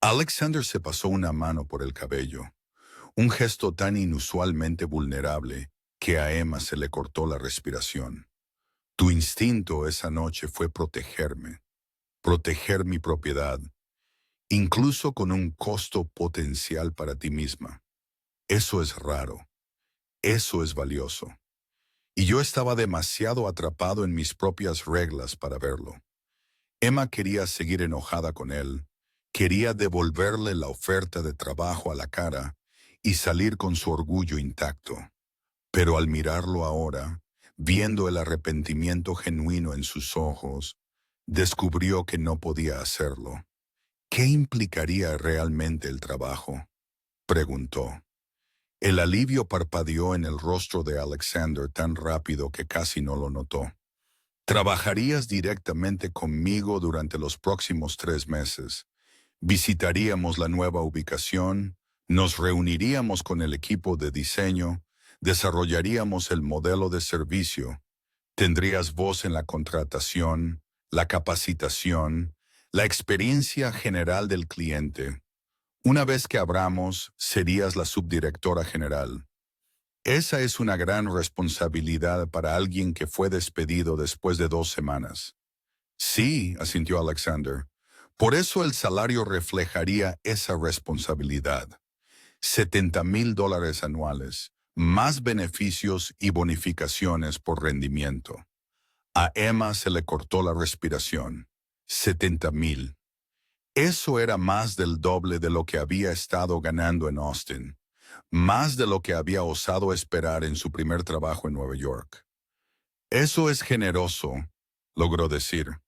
Alexander se pasó una mano por el cabello, un gesto tan inusualmente vulnerable que a Emma se le cortó la respiración. Tu instinto esa noche fue protegerme, proteger mi propiedad, incluso con un costo potencial para ti misma. Eso es raro, eso es valioso. Y yo estaba demasiado atrapado en mis propias reglas para verlo. Emma quería seguir enojada con él, quería devolverle la oferta de trabajo a la cara y salir con su orgullo intacto. Pero al mirarlo ahora, viendo el arrepentimiento genuino en sus ojos, descubrió que no podía hacerlo. ¿Qué implicaría realmente el trabajo?, preguntó. El alivio parpadeó en el rostro de Alexander tan rápido que casi no lo notó. Trabajarías directamente conmigo durante los próximos 3 meses. Visitaríamos la nueva ubicación, nos reuniríamos con el equipo de diseño, desarrollaríamos el modelo de servicio, tendrías voz en la contratación, la capacitación, la experiencia general del cliente. Una vez que abramos, serías la subdirectora general. Esa es una gran responsabilidad para alguien que fue despedido después de 2 semanas. Sí, asintió Alexander. Por eso el salario reflejaría esa responsabilidad. $70,000 anuales, más beneficios y bonificaciones por rendimiento. A Emma se le cortó la respiración. 70,000. Eso era más del doble de lo que había estado ganando en Austin, más de lo que había osado esperar en su primer trabajo en Nueva York. Eso es generoso, logró decir.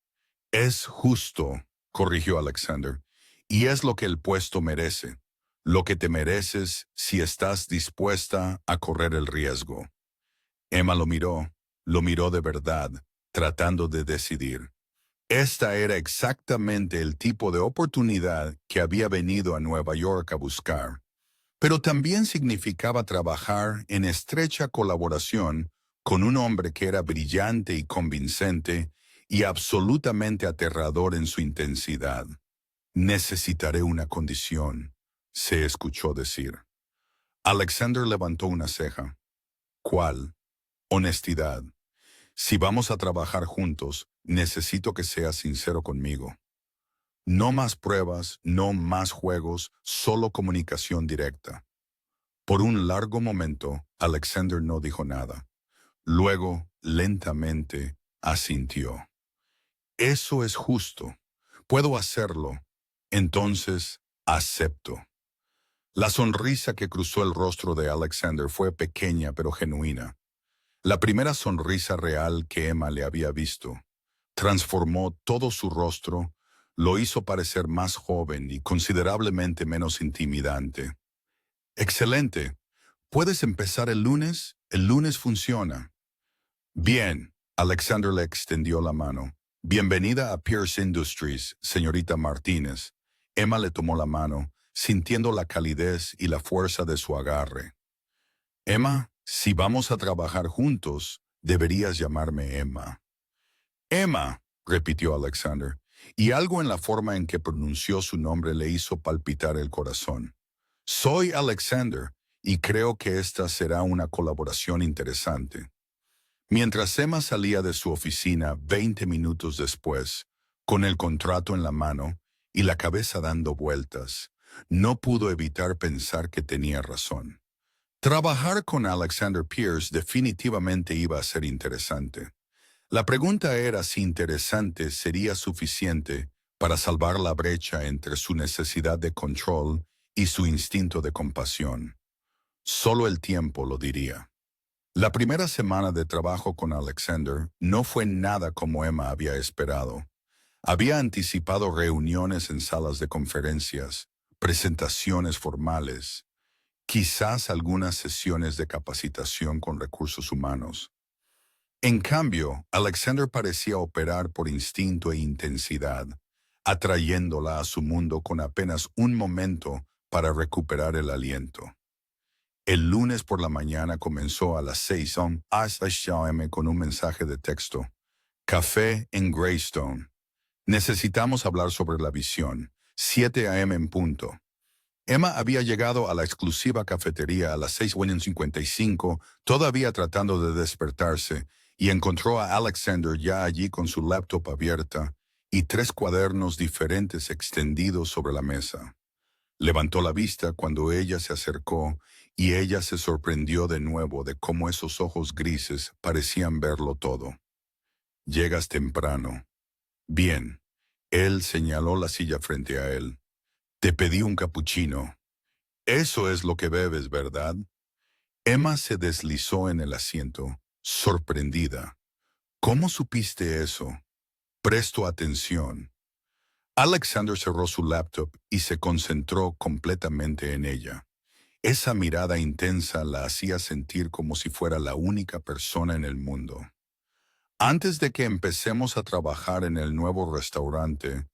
Es justo, corrigió Alexander, y es lo que el puesto merece, lo que te mereces si estás dispuesta a correr el riesgo. Emma lo miró de verdad, tratando de decidir. Esta era exactamente el tipo de oportunidad que había venido a Nueva York a buscar, pero también significaba trabajar en estrecha colaboración con un hombre que era brillante y convincente y absolutamente aterrador en su intensidad. Necesitaré una condición, se escuchó decir. Alexander levantó una ceja. ¿Cuál? Honestidad. Si vamos a trabajar juntos, necesito que seas sincero conmigo. No más pruebas, no más juegos, solo comunicación directa. Por un largo momento, Alexander no dijo nada. Luego, lentamente, asintió. Eso es justo. Puedo hacerlo. Entonces, acepto. La sonrisa que cruzó el rostro de Alexander fue pequeña pero genuina. La primera sonrisa real que Emma le había visto. Transformó todo su rostro, lo hizo parecer más joven y considerablemente menos intimidante. Excelente. ¿Puedes empezar el lunes? El lunes funciona. Bien. Alexander le extendió la mano. Bienvenida a Pierce Industries, señorita Martínez. Emma le tomó la mano, sintiendo la calidez y la fuerza de su agarre. Emma, si vamos a trabajar juntos, deberías llamarme Emma. Emma, repitió Alexander, y algo en la forma en que pronunció su nombre le hizo palpitar el corazón. Soy Alexander, y creo que esta será una colaboración interesante. Mientras Emma salía de su oficina 20 minutos después, con el contrato en la mano y la cabeza dando vueltas, no pudo evitar pensar que tenía razón. Trabajar con Alexander Pierce definitivamente iba a ser interesante. La pregunta era si interesante sería suficiente para salvar la brecha entre su necesidad de control y su instinto de compasión. Solo el tiempo lo diría. La primera semana de trabajo con Alexander no fue nada como Emma había esperado. Había anticipado reuniones en salas de conferencias, presentaciones formales, quizás algunas sesiones de capacitación con recursos humanos. En cambio, Alexander parecía operar por instinto e intensidad, atrayéndola a su mundo con apenas un momento para recuperar el aliento. El lunes por la mañana comenzó a las 6 a.m. con un mensaje de texto. Café en Greystone. Necesitamos hablar sobre la visión. 7 a.m. en punto. Emma había llegado a la exclusiva cafetería a las 6:55, todavía tratando de despertarse, y encontró a Alexander ya allí con su laptop abierta y 3 cuadernos diferentes extendidos sobre la mesa. Levantó la vista cuando ella se acercó y ella se sorprendió de nuevo de cómo esos ojos grises parecían verlo todo. Llegas temprano. Bien. Él señaló la silla frente a él. Te pedí un capuchino. Eso es lo que bebes, ¿verdad? Emma se deslizó en el asiento, sorprendida. ¿Cómo supiste eso? Presto atención. Alexander cerró su laptop y se concentró completamente en ella. Esa mirada intensa la hacía sentir como si fuera la única persona en el mundo. Antes de que empecemos a trabajar en el nuevo restaurante,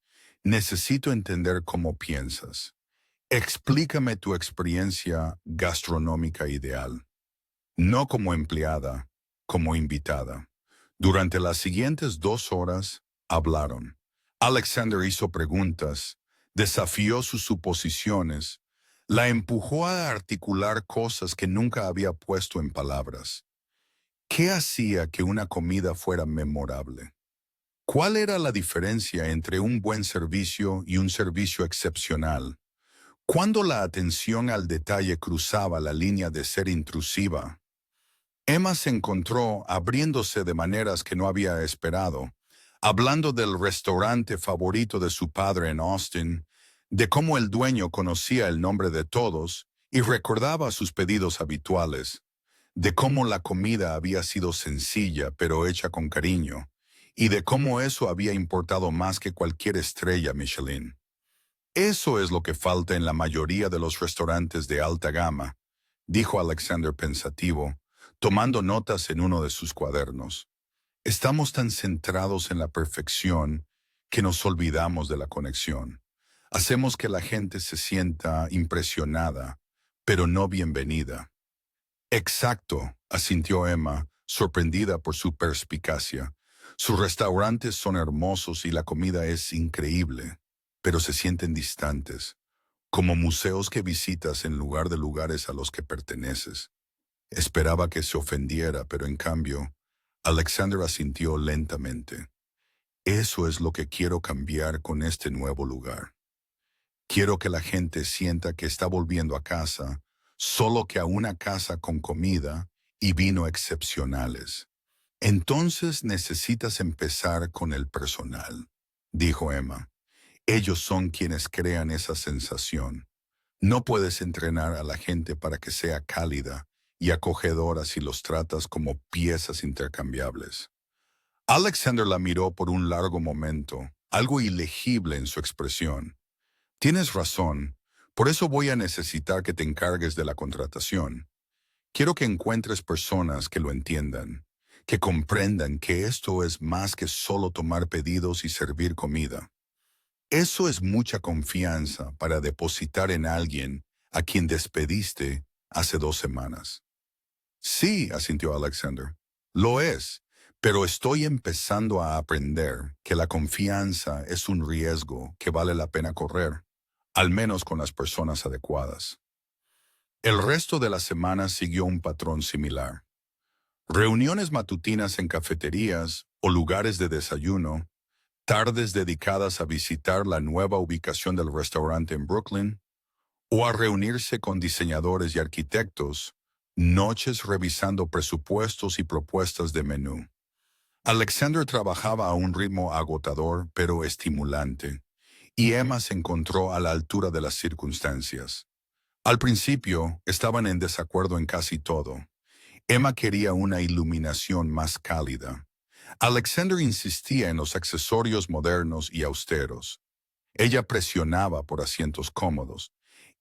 necesito entender cómo piensas. Explícame tu experiencia gastronómica ideal. No como empleada, como invitada. Durante las siguientes 2 horas, hablaron. Alexander hizo preguntas, desafió sus suposiciones, la empujó a articular cosas que nunca había puesto en palabras. ¿Qué hacía que una comida fuera memorable? ¿Cuál era la diferencia entre un buen servicio y un servicio excepcional? ¿Cuándo la atención al detalle cruzaba la línea de ser intrusiva? Emma se encontró abriéndose de maneras que no había esperado, hablando del restaurante favorito de su padre en Austin, de cómo el dueño conocía el nombre de todos y recordaba sus pedidos habituales, de cómo la comida había sido sencilla pero hecha con cariño, y de cómo eso había importado más que cualquier estrella Michelin. Eso es lo que falta en la mayoría de los restaurantes de alta gama, dijo Alexander pensativo, tomando notas en uno de sus cuadernos. Estamos tan centrados en la perfección que nos olvidamos de la conexión. Hacemos que la gente se sienta impresionada, pero no bienvenida. Exacto, asintió Emma, sorprendida por su perspicacia. Sus restaurantes son hermosos y la comida es increíble, pero se sienten distantes, como museos que visitas en lugar de lugares a los que perteneces. Esperaba que se ofendiera, pero en cambio, Alexander asintió lentamente. Eso es lo que quiero cambiar con este nuevo lugar. Quiero que la gente sienta que está volviendo a casa, solo que a una casa con comida y vino excepcionales. Entonces necesitas empezar con el personal, dijo Emma. Ellos son quienes crean esa sensación. No puedes entrenar a la gente para que sea cálida y acogedora si los tratas como piezas intercambiables. Alexander la miró por un largo momento, algo ilegible en su expresión. Tienes razón, por eso voy a necesitar que te encargues de la contratación. Quiero que encuentres personas que lo entiendan, que comprendan que esto es más que solo tomar pedidos y servir comida. Eso es mucha confianza para depositar en alguien a quien despediste hace 2 semanas. Sí, asintió Alexander. Lo es, pero estoy empezando a aprender que la confianza es un riesgo que vale la pena correr, al menos con las personas adecuadas. El resto de la semana siguió un patrón similar. Reuniones matutinas en cafeterías o lugares de desayuno, tardes dedicadas a visitar la nueva ubicación del restaurante en Brooklyn, o a reunirse con diseñadores y arquitectos, noches revisando presupuestos y propuestas de menú. Alexander trabajaba a un ritmo agotador pero estimulante, y Emma se encontró a la altura de las circunstancias. Al principio estaban en desacuerdo en casi todo. Emma quería una iluminación más cálida. Alexander insistía en los accesorios modernos y austeros. Ella presionaba por asientos cómodos.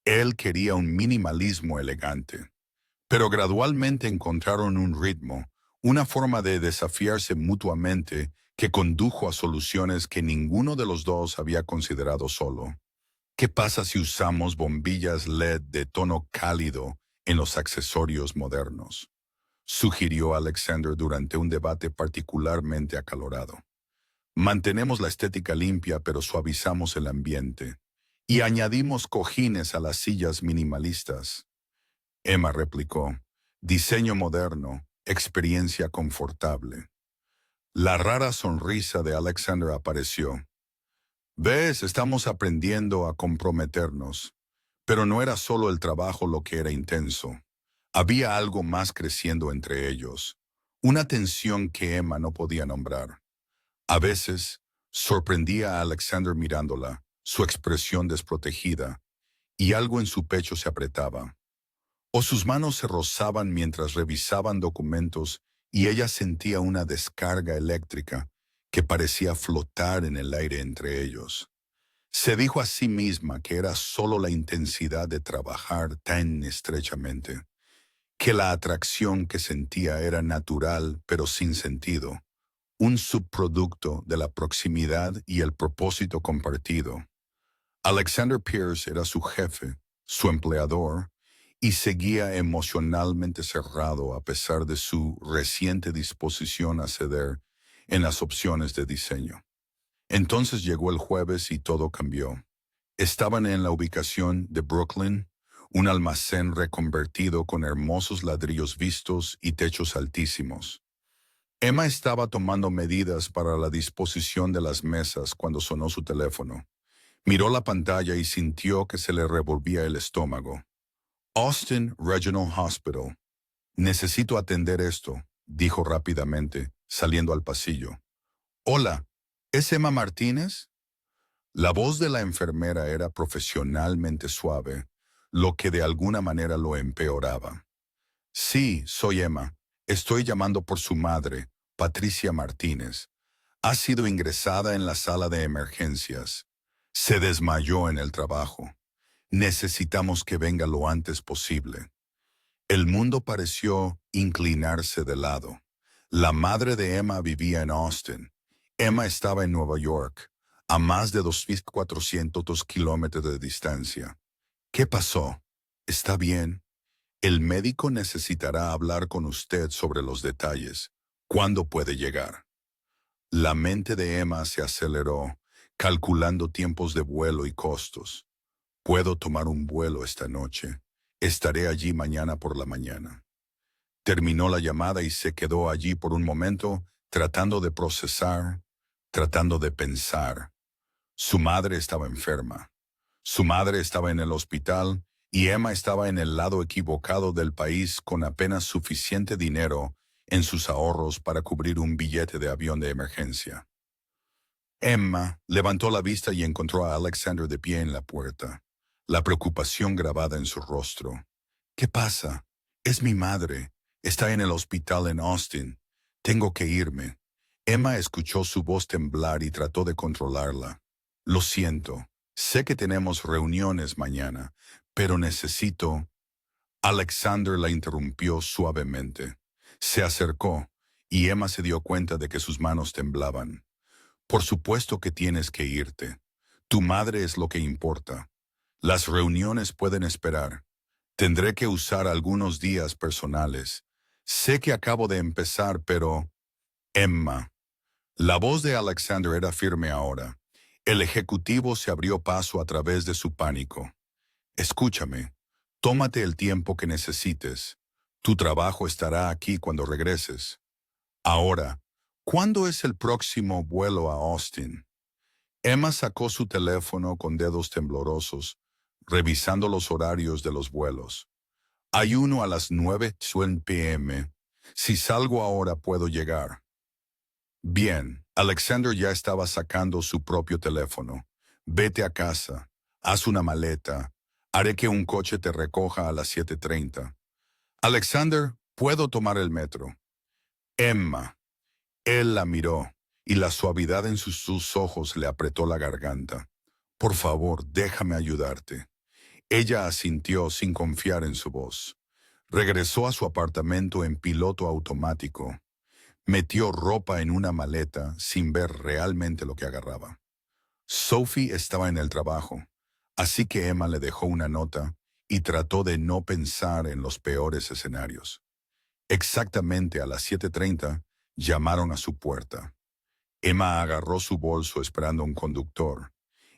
Él quería un minimalismo elegante. Pero gradualmente encontraron un ritmo, una forma de desafiarse mutuamente que condujo a soluciones que ninguno de los dos había considerado solo. ¿Qué pasa si usamos bombillas LED de tono cálido en los accesorios modernos?, sugirió Alexander durante un debate particularmente acalorado. Mantenemos la estética limpia pero suavizamos el ambiente. Y añadimos cojines a las sillas minimalistas. Emma replicó, diseño moderno, experiencia confortable. La rara sonrisa de Alexander apareció. ¿Ves? Estamos aprendiendo a comprometernos. Pero no era solo el trabajo lo que era intenso. Había algo más creciendo entre ellos, una tensión que Emma no podía nombrar. A veces, sorprendía a Alexander mirándola, su expresión desprotegida, y algo en su pecho se apretaba. O sus manos se rozaban mientras revisaban documentos y ella sentía una descarga eléctrica que parecía flotar en el aire entre ellos. Se dijo a sí misma que era solo la intensidad de trabajar tan estrechamente, que la atracción que sentía era natural pero sin sentido, un subproducto de la proximidad y el propósito compartido. Alexander Pierce era su jefe, su empleador, y seguía emocionalmente cerrado a pesar de su reciente disposición a ceder en las opciones de diseño. Entonces llegó el jueves y todo cambió. Estaban en la ubicación de Brooklyn, un almacén reconvertido con hermosos ladrillos vistos y techos altísimos. Emma estaba tomando medidas para la disposición de las mesas cuando sonó su teléfono. Miró la pantalla y sintió que se le revolvía el estómago. Austin Regional Hospital. Necesito atender esto, dijo rápidamente, saliendo al pasillo. Hola, ¿es Emma Martínez? La voz de la enfermera era profesionalmente suave, lo que de alguna manera lo empeoraba. Sí, soy Emma. Estoy llamando por su madre, Patricia Martínez. Ha sido ingresada en la sala de emergencias. Se desmayó en el trabajo. Necesitamos que venga lo antes posible. El mundo pareció inclinarse de lado. La madre de Emma vivía en Austin. Emma estaba en Nueva York, a más de 2.400 kilómetros de distancia. ¿Qué pasó? ¿Está bien? El médico necesitará hablar con usted sobre los detalles. ¿Cuándo puede llegar? La mente de Emma se aceleró, calculando tiempos de vuelo y costos. Puedo tomar un vuelo esta noche. Estaré allí mañana por la mañana. Terminó la llamada y se quedó allí por un momento, tratando de procesar, tratando de pensar. Su madre estaba enferma. Su madre estaba en el hospital y Emma estaba en el lado equivocado del país con apenas suficiente dinero en sus ahorros para cubrir un billete de avión de emergencia. Emma levantó la vista y encontró a Alexander de pie en la puerta, la preocupación grabada en su rostro. ¿Qué pasa? Es mi madre. Está en el hospital en Austin. Tengo que irme. Emma escuchó su voz temblar y trató de controlarla. Lo siento. Sé que tenemos reuniones mañana, pero necesito... Alexander la interrumpió suavemente. Se acercó, y Emma se dio cuenta de que sus manos temblaban. Por supuesto que tienes que irte. Tu madre es lo que importa. Las reuniones pueden esperar. Tendré que usar algunos días personales. Sé que acabo de empezar, pero... Emma. La voz de Alexander era firme ahora. El ejecutivo se abrió paso a través de su pánico. Escúchame. Tómate el tiempo que necesites. Tu trabajo estará aquí cuando regreses. Ahora, ¿cuándo es el próximo vuelo a Austin? Emma sacó su teléfono con dedos temblorosos, revisando los horarios de los vuelos. Hay uno a las 9:20 p.m. Si salgo ahora puedo llegar. Bien, Alexander ya estaba sacando su propio teléfono. Vete a casa, haz una maleta. Haré que un coche te recoja a las 7:30. Alexander, puedo tomar el metro. Emma. Él la miró, y la suavidad en sus ojos le apretó la garganta. Por favor, déjame ayudarte. Ella asintió sin confiar en su voz. Regresó a su apartamento en piloto automático. Metió ropa en una maleta sin ver realmente lo que agarraba. Sophie estaba en el trabajo, así que Emma le dejó una nota y trató de no pensar en los peores escenarios. Exactamente a las 7:30 llamaron a su puerta. Emma agarró su bolso esperando un conductor.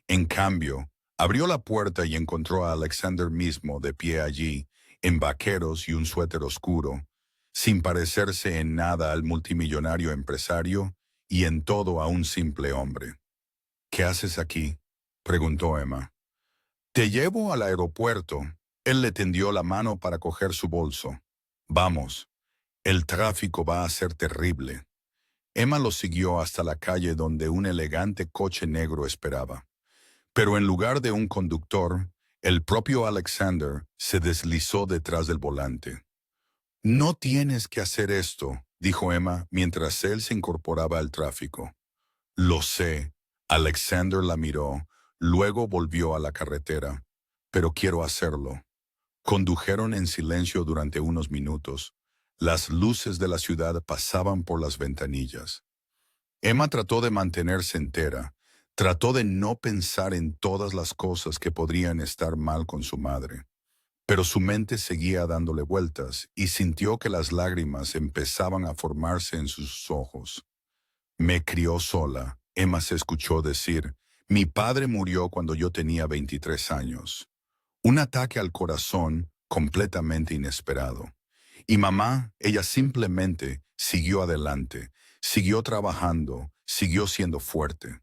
En cambio, abrió la puerta y encontró a Alexander mismo de pie allí, en vaqueros y un suéter oscuro, sin parecerse en nada al multimillonario empresario y en todo a un simple hombre. ¿Qué haces aquí?, preguntó Emma. Te llevo al aeropuerto. Él le tendió la mano para coger su bolso. Vamos, el tráfico va a ser terrible. Emma lo siguió hasta la calle donde un elegante coche negro esperaba. Pero en lugar de un conductor, el propio Alexander se deslizó detrás del volante. No tienes que hacer esto, dijo Emma mientras él se incorporaba al tráfico. Lo sé. Alexander la miró, Luego volvió a la carretera. Pero quiero hacerlo. Condujeron en silencio durante unos minutos. Las luces de la ciudad pasaban por las ventanillas. Emma trató de mantenerse entera. Trató de no pensar en todas las cosas que podrían estar mal con su madre. Pero su mente seguía dándole vueltas y sintió que las lágrimas empezaban a formarse en sus ojos. Me crió sola, Emma se escuchó decir. Mi padre murió cuando yo tenía 23 años. Un ataque al corazón completamente inesperado. Y mamá, ella simplemente siguió adelante, siguió trabajando, siguió siendo fuerte.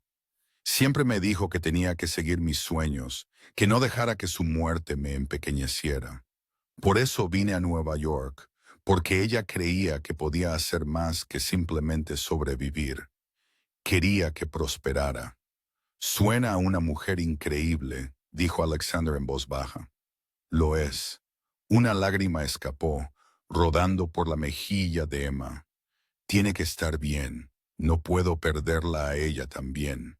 Siempre me dijo que tenía que seguir mis sueños, que no dejara que su muerte me empequeñeciera. Por eso vine a Nueva York, porque ella creía que podía hacer más que simplemente sobrevivir. Quería que prosperara. Suena a una mujer increíble, dijo Alexander en voz baja. Lo es. Una lágrima escapó, rodando por la mejilla de Emma. Tiene que estar bien. No puedo perderla a ella también.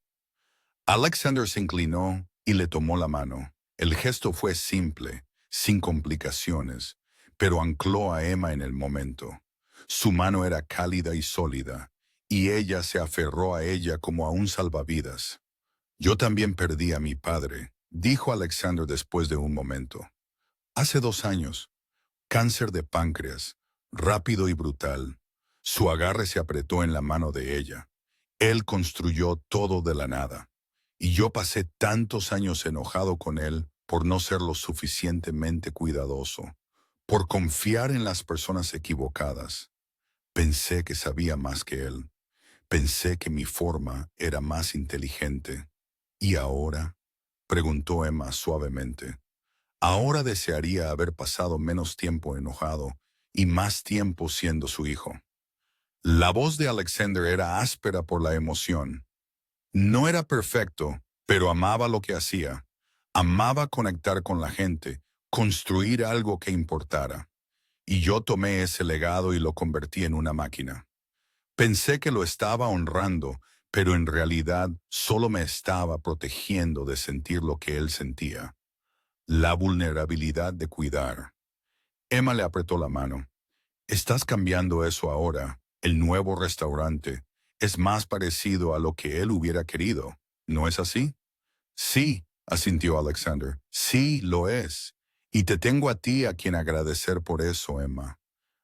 Alexander se inclinó y le tomó la mano. El gesto fue simple, sin complicaciones, pero ancló a Emma en el momento. Su mano era cálida y sólida, y ella se aferró a ella como a un salvavidas. Yo también perdí a mi padre, dijo Alexander después de un momento. Hace 2 años, cáncer de páncreas, rápido y brutal. Su agarre se apretó en la mano de ella. Él construyó todo de la nada. Y yo pasé tantos años enojado con él por no ser lo suficientemente cuidadoso, por confiar en las personas equivocadas. Pensé que sabía más que él. Pensé que mi forma era más inteligente. ¿Y ahora? Preguntó Emma suavemente. Ahora desearía haber pasado menos tiempo enojado y más tiempo siendo su hijo. La voz de Alexander era áspera por la emoción. No era perfecto, pero amaba lo que hacía. Amaba conectar con la gente, construir algo que importara. Y yo tomé ese legado y lo convertí en una máquina. Pensé que lo estaba honrando, pero en realidad solo me estaba protegiendo de sentir lo que él sentía. La vulnerabilidad de cuidar. Emma le apretó la mano. Estás cambiando eso ahora. El nuevo restaurante es más parecido a lo que él hubiera querido. ¿No es así? Sí, asintió Alexander. Sí, lo es. Y te tengo a ti a quien agradecer por eso, Emma.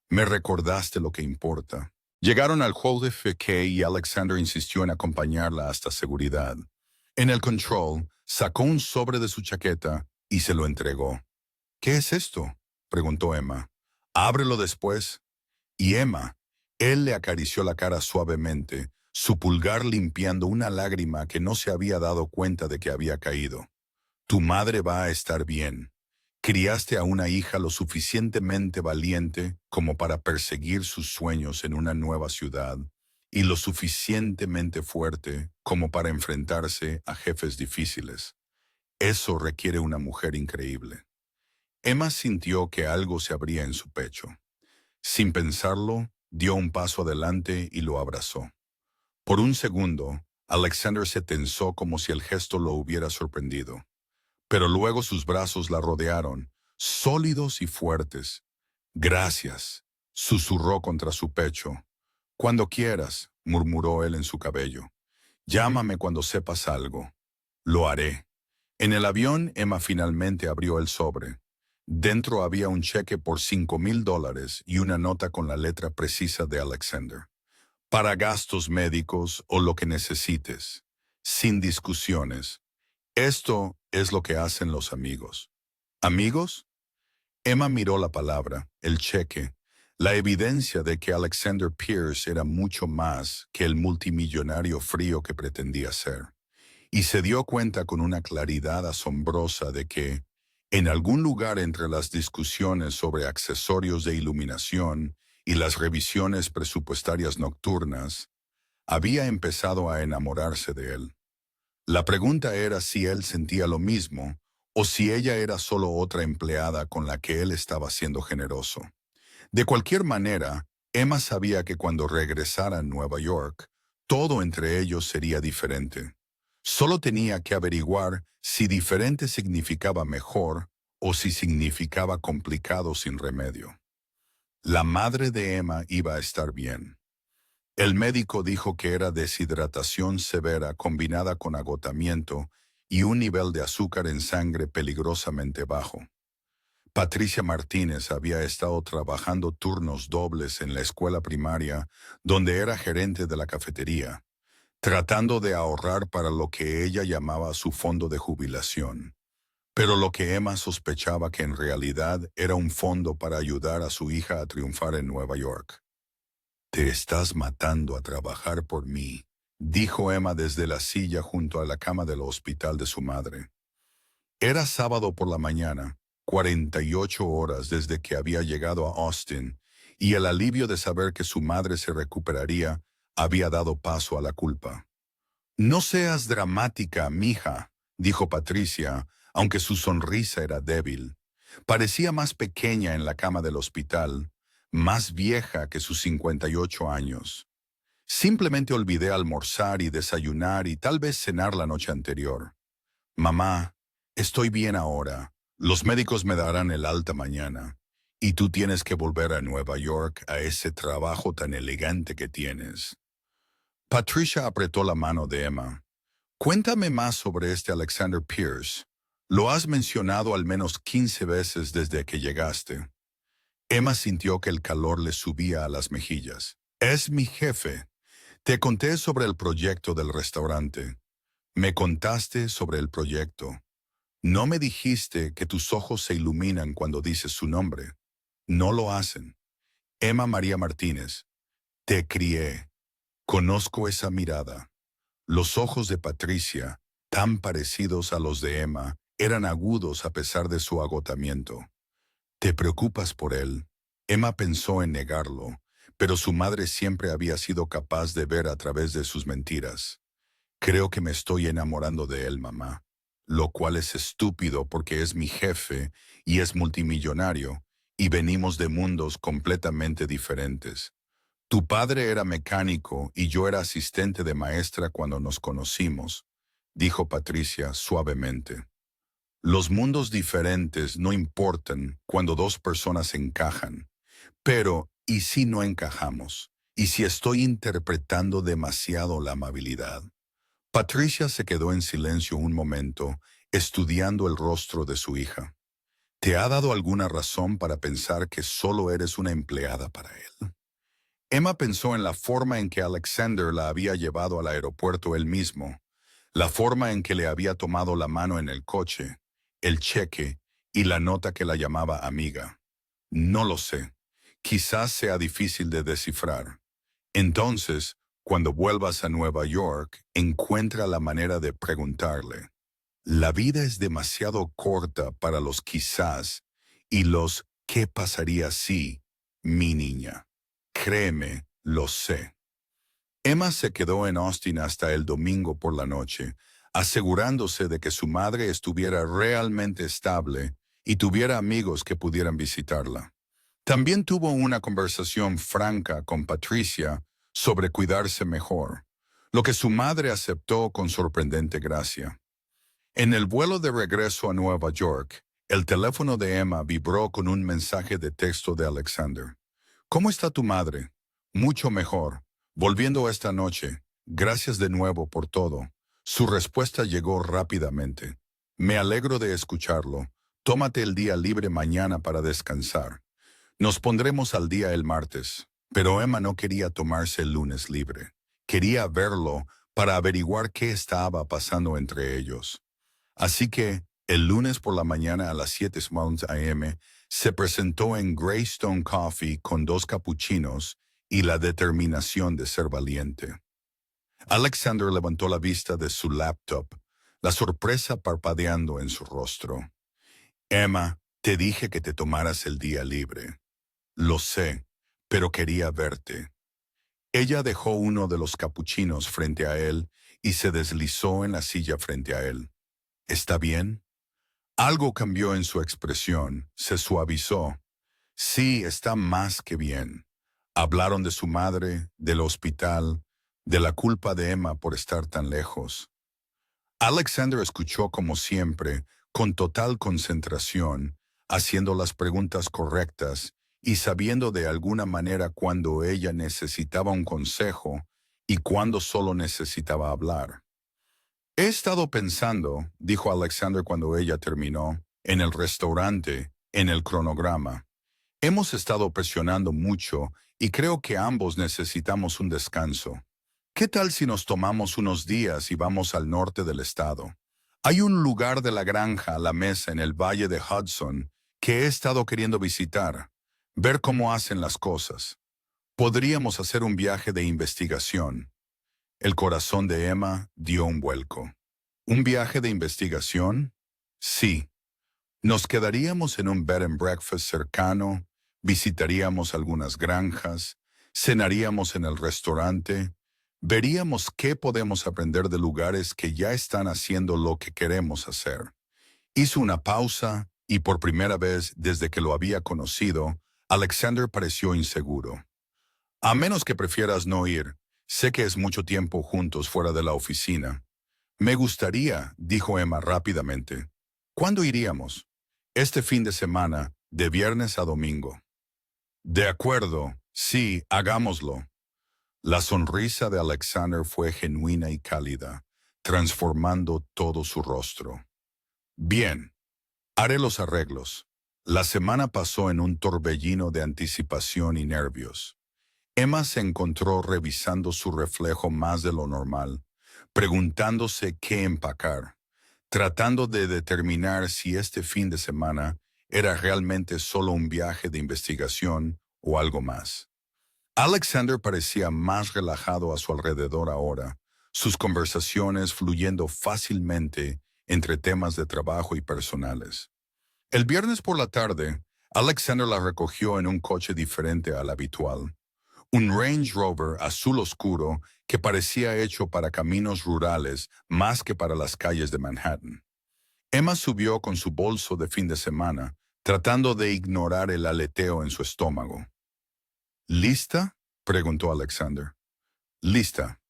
Me recordaste lo que importa. Llegaron al hall de FK y Alexander insistió en acompañarla hasta seguridad. En el control, sacó un sobre de su chaqueta y se lo entregó. ¿Qué es esto?, preguntó Emma. Ábrelo después. Y Emma, él le acarició la cara suavemente, su pulgar limpiando una lágrima que no se había dado cuenta de que había caído. Tu madre va a estar bien. Criaste a una hija lo suficientemente valiente como para perseguir sus sueños en una nueva ciudad y lo suficientemente fuerte como para enfrentarse a jefes difíciles. Eso requiere una mujer increíble. Emma sintió que algo se abría en su pecho. Sin pensarlo, dio un paso adelante y lo abrazó. Por un segundo, Alexander se tensó como si el gesto lo hubiera sorprendido. Pero luego sus brazos la rodearon, sólidos y fuertes. Gracias, susurró contra su pecho. Cuando quieras, murmuró él en su cabello. Llámame cuando sepas algo. Lo haré. En el avión, Emma finalmente abrió el sobre. Dentro había un cheque por $5,000 y una nota con la letra precisa de Alexander. Para gastos médicos o lo que necesites. Sin discusiones. Esto es lo que hacen los amigos. ¿Amigos? Emma miró la palabra, el cheque, la evidencia de que Alexander Pierce era mucho más que el multimillonario frío que pretendía ser. Y se dio cuenta con una claridad asombrosa de que, en algún lugar entre las discusiones sobre accesorios de iluminación y las revisiones presupuestarias nocturnas, había empezado a enamorarse de él. La pregunta era si él sentía lo mismo o si ella era solo otra empleada con la que él estaba siendo generoso. De cualquier manera, Emma sabía que cuando regresara a Nueva York, todo entre ellos sería diferente. Solo tenía que averiguar si diferente significaba mejor o si significaba complicado sin remedio. La madre de Emma iba a estar bien. El médico dijo que era deshidratación severa combinada con agotamiento y un nivel de azúcar en sangre peligrosamente bajo. Patricia Martínez había estado trabajando turnos dobles en la escuela primaria, donde era gerente de la cafetería, tratando de ahorrar para lo que ella llamaba su fondo de jubilación. Pero lo que Emma sospechaba que en realidad era un fondo para ayudar a su hija a triunfar en Nueva York. «Te estás matando a trabajar por mí», dijo Emma desde la silla junto a la cama del hospital de su madre. Era sábado por la mañana, 48 horas desde que había llegado a Austin, y el alivio de saber que su madre se recuperaría había dado paso a la culpa. «No seas dramática, mija», dijo Patricia, aunque su sonrisa era débil. Parecía más pequeña en la cama del hospital, más vieja que sus 58 años. «Simplemente olvidé almorzar y desayunar y tal vez cenar la noche anterior. Mamá, estoy bien ahora. Los médicos me darán el alta mañana. Y tú tienes que volver a Nueva York a ese trabajo tan elegante que tienes». Patricia apretó la mano de Emma. «Cuéntame más sobre este Alexander Pierce. Lo has mencionado al menos 15 veces desde que llegaste». Emma sintió que el calor le subía a las mejillas. «Es mi jefe. Te conté sobre el proyecto del restaurante. Me contaste sobre el proyecto. No me dijiste que tus ojos se iluminan cuando dices su nombre. No lo hacen. Emma María Martínez. Te crié. Conozco esa mirada». Los ojos de Patricia, tan parecidos a los de Emma, eran agudos a pesar de su agotamiento. «¿Te preocupas por él?» Emma pensó en negarlo, pero su madre siempre había sido capaz de ver a través de sus mentiras. «Creo que me estoy enamorando de él, mamá. Lo cual es estúpido porque es mi jefe y es multimillonario, y venimos de mundos completamente diferentes. Tu padre era mecánico y yo era asistente de maestra cuando nos conocimos», dijo Patricia suavemente. «Los mundos diferentes no importan cuando dos personas encajan. Pero, ¿y si no encajamos? ¿Y si estoy interpretando demasiado la amabilidad?» Patricia se quedó en silencio un momento, estudiando el rostro de su hija. «¿Te ha dado alguna razón para pensar que solo eres una empleada para él?» Emma pensó en la forma en que Alexander la había llevado al aeropuerto él mismo, la forma en que le había tomado la mano en el coche, el cheque y la nota que la llamaba amiga. «No lo sé. Quizás sea difícil de descifrar. Entonces, cuando vuelvas a Nueva York, encuentra la manera de preguntarle. La vida es demasiado corta para los quizás y los ¿qué pasaría si, mi niña? Créeme, lo sé». Emma se quedó en Austin hasta el domingo por la noche, asegurándose de que su madre estuviera realmente estable y tuviera amigos que pudieran visitarla. También tuvo una conversación franca con Patricia sobre cuidarse mejor, lo que su madre aceptó con sorprendente gracia. En el vuelo de regreso a Nueva York, el teléfono de Emma vibró con un mensaje de texto de Alexander. «¿Cómo está tu madre?» «Mucho mejor. Volviendo esta noche. Gracias de nuevo por todo». Su respuesta llegó rápidamente. «Me alegro de escucharlo. Tómate el día libre mañana para descansar. Nos pondremos al día el martes». Pero Emma no quería tomarse el lunes libre. Quería verlo para averiguar qué estaba pasando entre ellos. Así que, el lunes por la mañana a las 7 a.m., se presentó en Greystone Coffee con 2 capuchinos y la determinación de ser valiente. Alexander levantó la vista de su laptop, la sorpresa parpadeando en su rostro. «Emma, te dije que te tomaras el día libre». «Lo sé, pero quería verte». Ella dejó uno de los capuchinos frente a él y se deslizó en la silla frente a él. «¿Está bien?» Algo cambió en su expresión, se suavizó. «Sí, está más que bien». Hablaron de su madre, del hospital, de la culpa de Emma por estar tan lejos. Alexander escuchó como siempre, con total concentración, haciendo las preguntas correctas y sabiendo de alguna manera cuando ella necesitaba un consejo y cuando solo necesitaba hablar. He estado pensando, dijo Alexander cuando ella terminó, en el restaurante, en el cronograma. Hemos estado presionando mucho y creo que ambos necesitamos un descanso. ¿Qué tal si nos tomamos unos días y vamos al norte del estado? Hay un lugar de la granja a la mesa en el valle de Hudson que he estado queriendo visitar, ver cómo hacen las cosas. Podríamos hacer un viaje de investigación. El corazón de Emma dio un vuelco. ¿Un viaje de investigación? Sí. Nos quedaríamos en un bed and breakfast cercano, visitaríamos algunas granjas, cenaríamos en el restaurante, veríamos qué podemos aprender de lugares que ya están haciendo lo que queremos hacer. Hizo una pausa y por primera vez desde que lo había conocido, Alexander pareció inseguro. A menos que prefieras no ir, sé que es mucho tiempo juntos fuera de la oficina. Me gustaría, dijo Emma rápidamente. ¿Cuándo iríamos? Este fin de semana, de viernes a domingo. De acuerdo, sí, hagámoslo. La sonrisa de Alexander fue genuina y cálida, transformando todo su rostro. Bien, haré los arreglos. La semana pasó en un torbellino de anticipación y nervios. Emma se encontró revisando su reflejo más de lo normal, preguntándose qué empacar, tratando de determinar si este fin de semana era realmente solo un viaje de investigación o algo más. Alexander parecía más relajado a su alrededor ahora, sus conversaciones fluyendo fácilmente entre temas de trabajo y personales. El viernes por la tarde, Alexander la recogió en un coche diferente al habitual, un Range Rover azul oscuro que parecía hecho para caminos rurales más que para las calles de Manhattan. Emma subió con su bolso de fin de semana, tratando de ignorar el aleteo en su estómago. ¿Lista?, preguntó Alexander. Lista.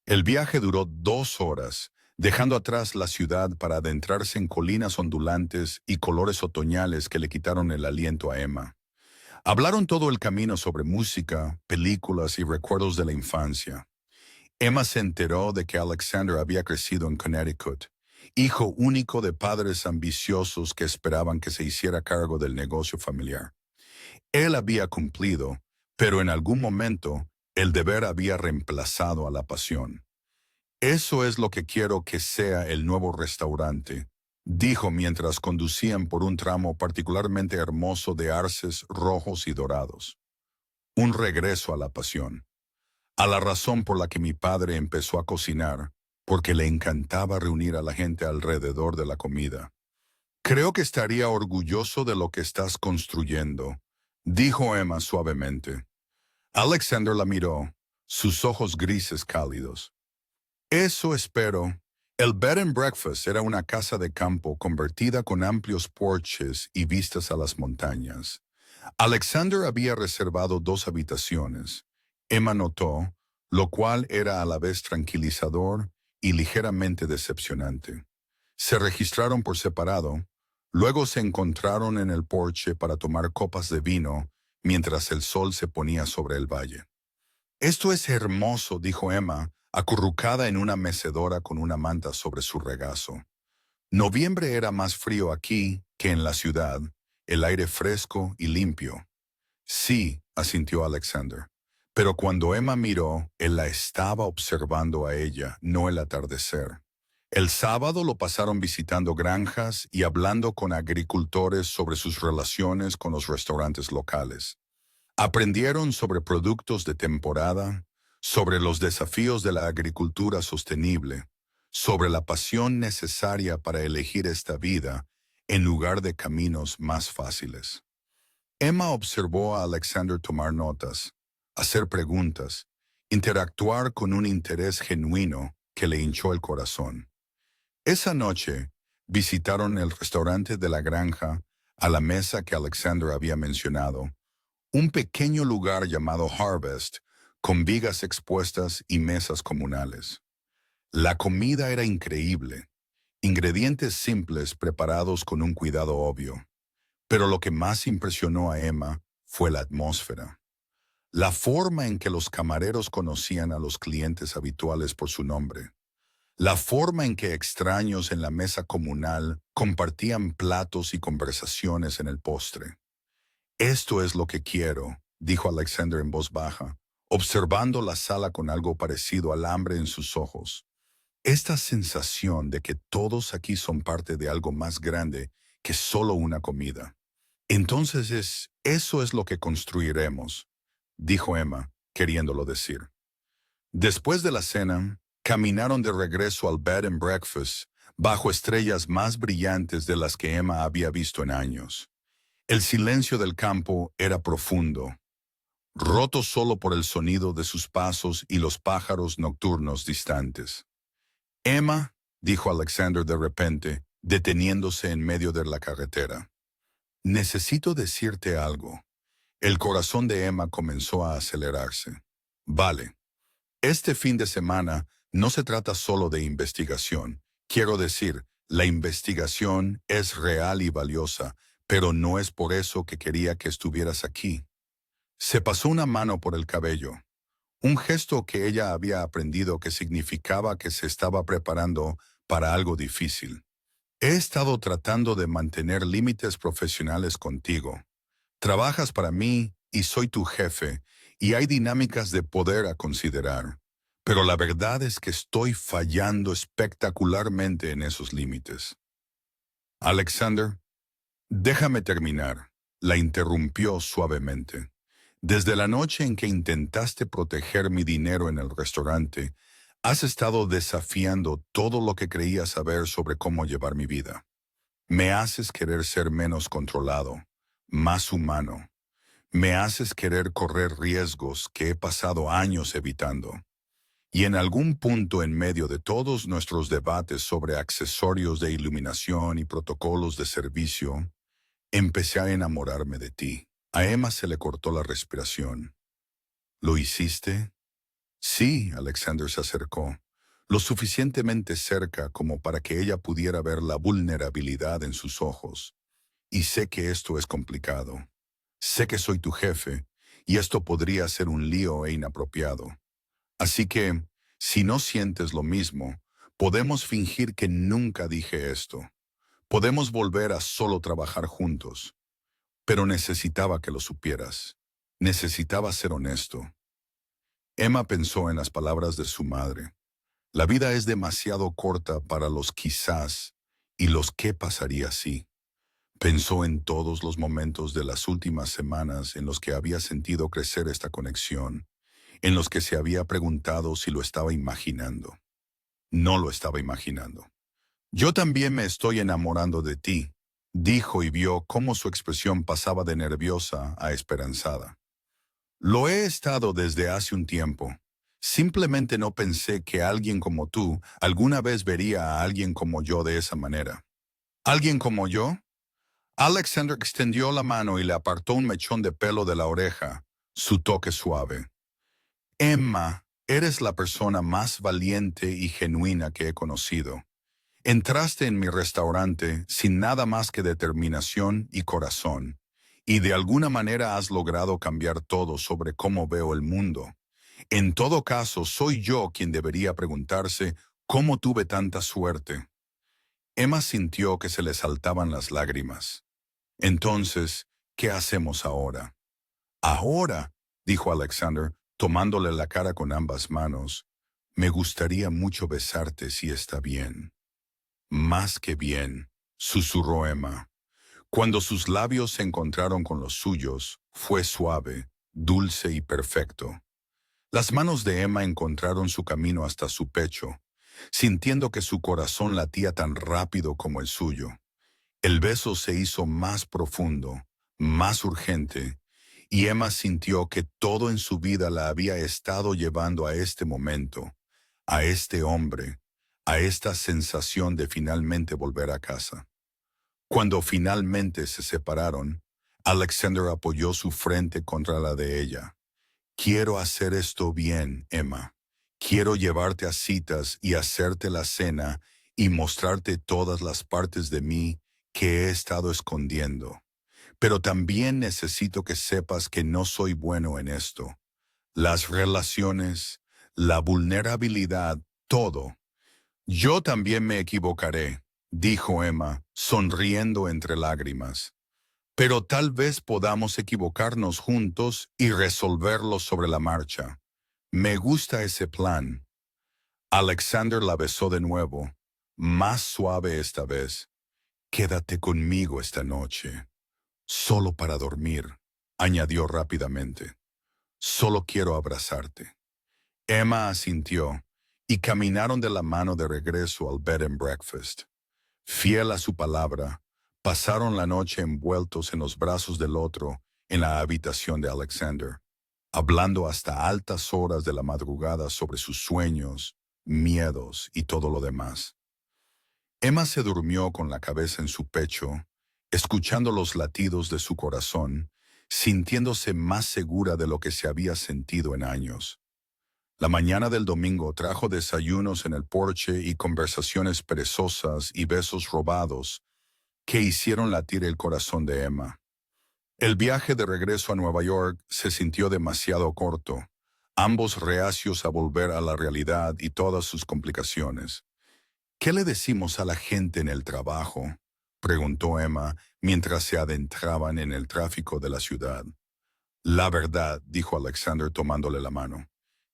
El viaje duró 2 horas, dejando atrás la ciudad para adentrarse en colinas ondulantes y colores otoñales que le quitaron el aliento a Emma. Hablaron todo el camino sobre música, películas y recuerdos de la infancia. Emma se enteró de que Alexander había crecido en Connecticut, hijo único de padres ambiciosos que esperaban que se hiciera cargo del negocio familiar. Él había cumplido, pero en algún momento el deber había reemplazado a la pasión. Eso es lo que quiero que sea el nuevo restaurante, dijo mientras conducían por un tramo particularmente hermoso de arces rojos y dorados. Un regreso a la pasión, a la razón por la que mi padre empezó a cocinar, porque le encantaba reunir a la gente alrededor de la comida. Creo que estaría orgulloso de lo que estás construyendo, dijo Emma suavemente. Alexander la miró, sus ojos grises cálidos. Eso espero. El bed and breakfast era una casa de campo convertida con amplios porches y vistas a las montañas. Alexander había reservado 2 habitaciones. Emma notó, lo cual era a la vez tranquilizador y ligeramente decepcionante. Se registraron por separado, luego se encontraron en el porche para tomar copas de vino mientras el sol se ponía sobre el valle. Esto es hermoso, dijo Emma, acurrucada en una mecedora con una manta sobre su regazo. Noviembre era más frío aquí que en la ciudad, el aire fresco y limpio. Sí, asintió Alexander. Pero cuando Emma miró, él la estaba observando a ella, no el atardecer. El sábado lo pasaron visitando granjas y hablando con agricultores sobre sus relaciones con los restaurantes locales. Aprendieron sobre productos de temporada, sobre los desafíos de la agricultura sostenible, sobre la pasión necesaria para elegir esta vida en lugar de caminos más fáciles. Emma observó a Alexander tomar notas, hacer preguntas, interactuar con un interés genuino que le hinchó el corazón. Esa noche, visitaron el restaurante de la granja a la mesa que Alexander había mencionado, un pequeño lugar llamado Harvest, con vigas expuestas y mesas comunales. La comida era increíble, ingredientes simples preparados con un cuidado obvio. Pero lo que más impresionó a Emma fue la atmósfera. La forma en que los camareros conocían a los clientes habituales por su nombre. La forma en que extraños en la mesa comunal compartían platos y conversaciones en el postre. Esto es lo que quiero, dijo Alexander en voz baja, observando la sala con algo parecido al hambre en sus ojos. Esta sensación de que todos aquí son parte de algo más grande que solo una comida. Entonces eso es lo que construiremos, dijo Emma, queriéndolo decir. Después de la cena, caminaron de regreso al bed and breakfast, bajo estrellas más brillantes de las que Emma había visto en años. El silencio del campo era profundo, roto solo por el sonido de sus pasos y los pájaros nocturnos distantes. Emma, dijo Alexander de repente, deteniéndose en medio de la carretera. Necesito decirte algo. El corazón de Emma comenzó a acelerarse. Vale. Este fin de semana no se trata solo de investigación. Quiero decir, la investigación es real y valiosa, pero no es por eso que quería que estuvieras aquí. Se pasó una mano por el cabello, un gesto que ella había aprendido que significaba que se estaba preparando para algo difícil. He estado tratando de mantener límites profesionales contigo. Trabajas para mí y soy tu jefe, y hay dinámicas de poder a considerar. Pero la verdad es que estoy fallando espectacularmente en esos límites. Alexander, déjame terminar, la interrumpió suavemente. Desde la noche en que intentaste proteger mi dinero en el restaurante, has estado desafiando todo lo que creía saber sobre cómo llevar mi vida. Me haces querer ser menos controlado, más humano. Me haces querer correr riesgos que he pasado años evitando. Y en algún punto en medio de todos nuestros debates sobre accesorios de iluminación y protocolos de servicio, empecé a enamorarme de ti. A Emma se le cortó la respiración. ¿Lo hiciste? Sí, Alexander se acercó, lo suficientemente cerca como para que ella pudiera ver la vulnerabilidad en sus ojos. Y sé que esto es complicado. Sé que soy tu jefe, y esto podría ser un lío e inapropiado. Así que, si no sientes lo mismo, podemos fingir que nunca dije esto. Podemos volver a solo trabajar juntos. Pero necesitaba que lo supieras. Necesitaba ser honesto. Emma pensó en las palabras de su madre. La vida es demasiado corta para los quizás y los qué pasaría si. Pensó en todos los momentos de las últimas semanas en los que había sentido crecer esta conexión, en los que se había preguntado si lo estaba imaginando. No lo estaba imaginando. Yo también me estoy enamorando de ti, dijo y vio cómo su expresión pasaba de nerviosa a esperanzada. Lo he estado desde hace un tiempo. Simplemente no pensé que alguien como tú alguna vez vería a alguien como yo de esa manera. ¿Alguien como yo? Alexander extendió la mano y le apartó un mechón de pelo de la oreja, su toque suave. Emma, eres la persona más valiente y genuina que he conocido. Entraste en mi restaurante sin nada más que determinación y corazón, y de alguna manera has logrado cambiar todo sobre cómo veo el mundo. En todo caso, soy yo quien debería preguntarse cómo tuve tanta suerte. Emma sintió que se le saltaban las lágrimas. Entonces, ¿qué hacemos ahora? Ahora, dijo Alexander, tomándole la cara con ambas manos, me gustaría mucho besarte si está bien. Más que bien, susurró Emma. Cuando sus labios se encontraron con los suyos, fue suave, dulce y perfecto. Las manos de Emma encontraron su camino hasta su pecho, sintiendo que su corazón latía tan rápido como el suyo. El beso se hizo más profundo, más urgente, y Emma sintió que todo en su vida la había estado llevando a este momento, a este hombre, a esta sensación de finalmente volver a casa. Cuando finalmente se separaron, Alexander apoyó su frente contra la de ella. Quiero hacer esto bien, Emma. Quiero llevarte a citas y hacerte la cena y mostrarte todas las partes de mí que he estado escondiendo. Pero también necesito que sepas que no soy bueno en esto. Las relaciones, la vulnerabilidad, todo. Yo también me equivocaré, dijo Emma, sonriendo entre lágrimas. Pero tal vez podamos equivocarnos juntos y resolverlo sobre la marcha. Me gusta ese plan. Alexander la besó de nuevo, más suave esta vez. Quédate conmigo esta noche, solo para dormir, añadió rápidamente. Solo quiero abrazarte. Emma asintió y caminaron de la mano de regreso al bed and breakfast. Fiel a su palabra, pasaron la noche envueltos en los brazos del otro en la habitación de Alexander, hablando hasta altas horas de la madrugada sobre sus sueños, miedos y todo lo demás. Emma se durmió con la cabeza en su pecho, escuchando los latidos de su corazón, sintiéndose más segura de lo que se había sentido en años. La mañana del domingo trajo desayunos en el porche y conversaciones perezosas y besos robados que hicieron latir el corazón de Emma. El viaje de regreso a Nueva York se sintió demasiado corto, ambos reacios a volver a la realidad y todas sus complicaciones. ¿Qué le decimos a la gente en el trabajo?, preguntó Emma mientras se adentraban en el tráfico de la ciudad. La verdad, dijo Alexander tomándole la mano,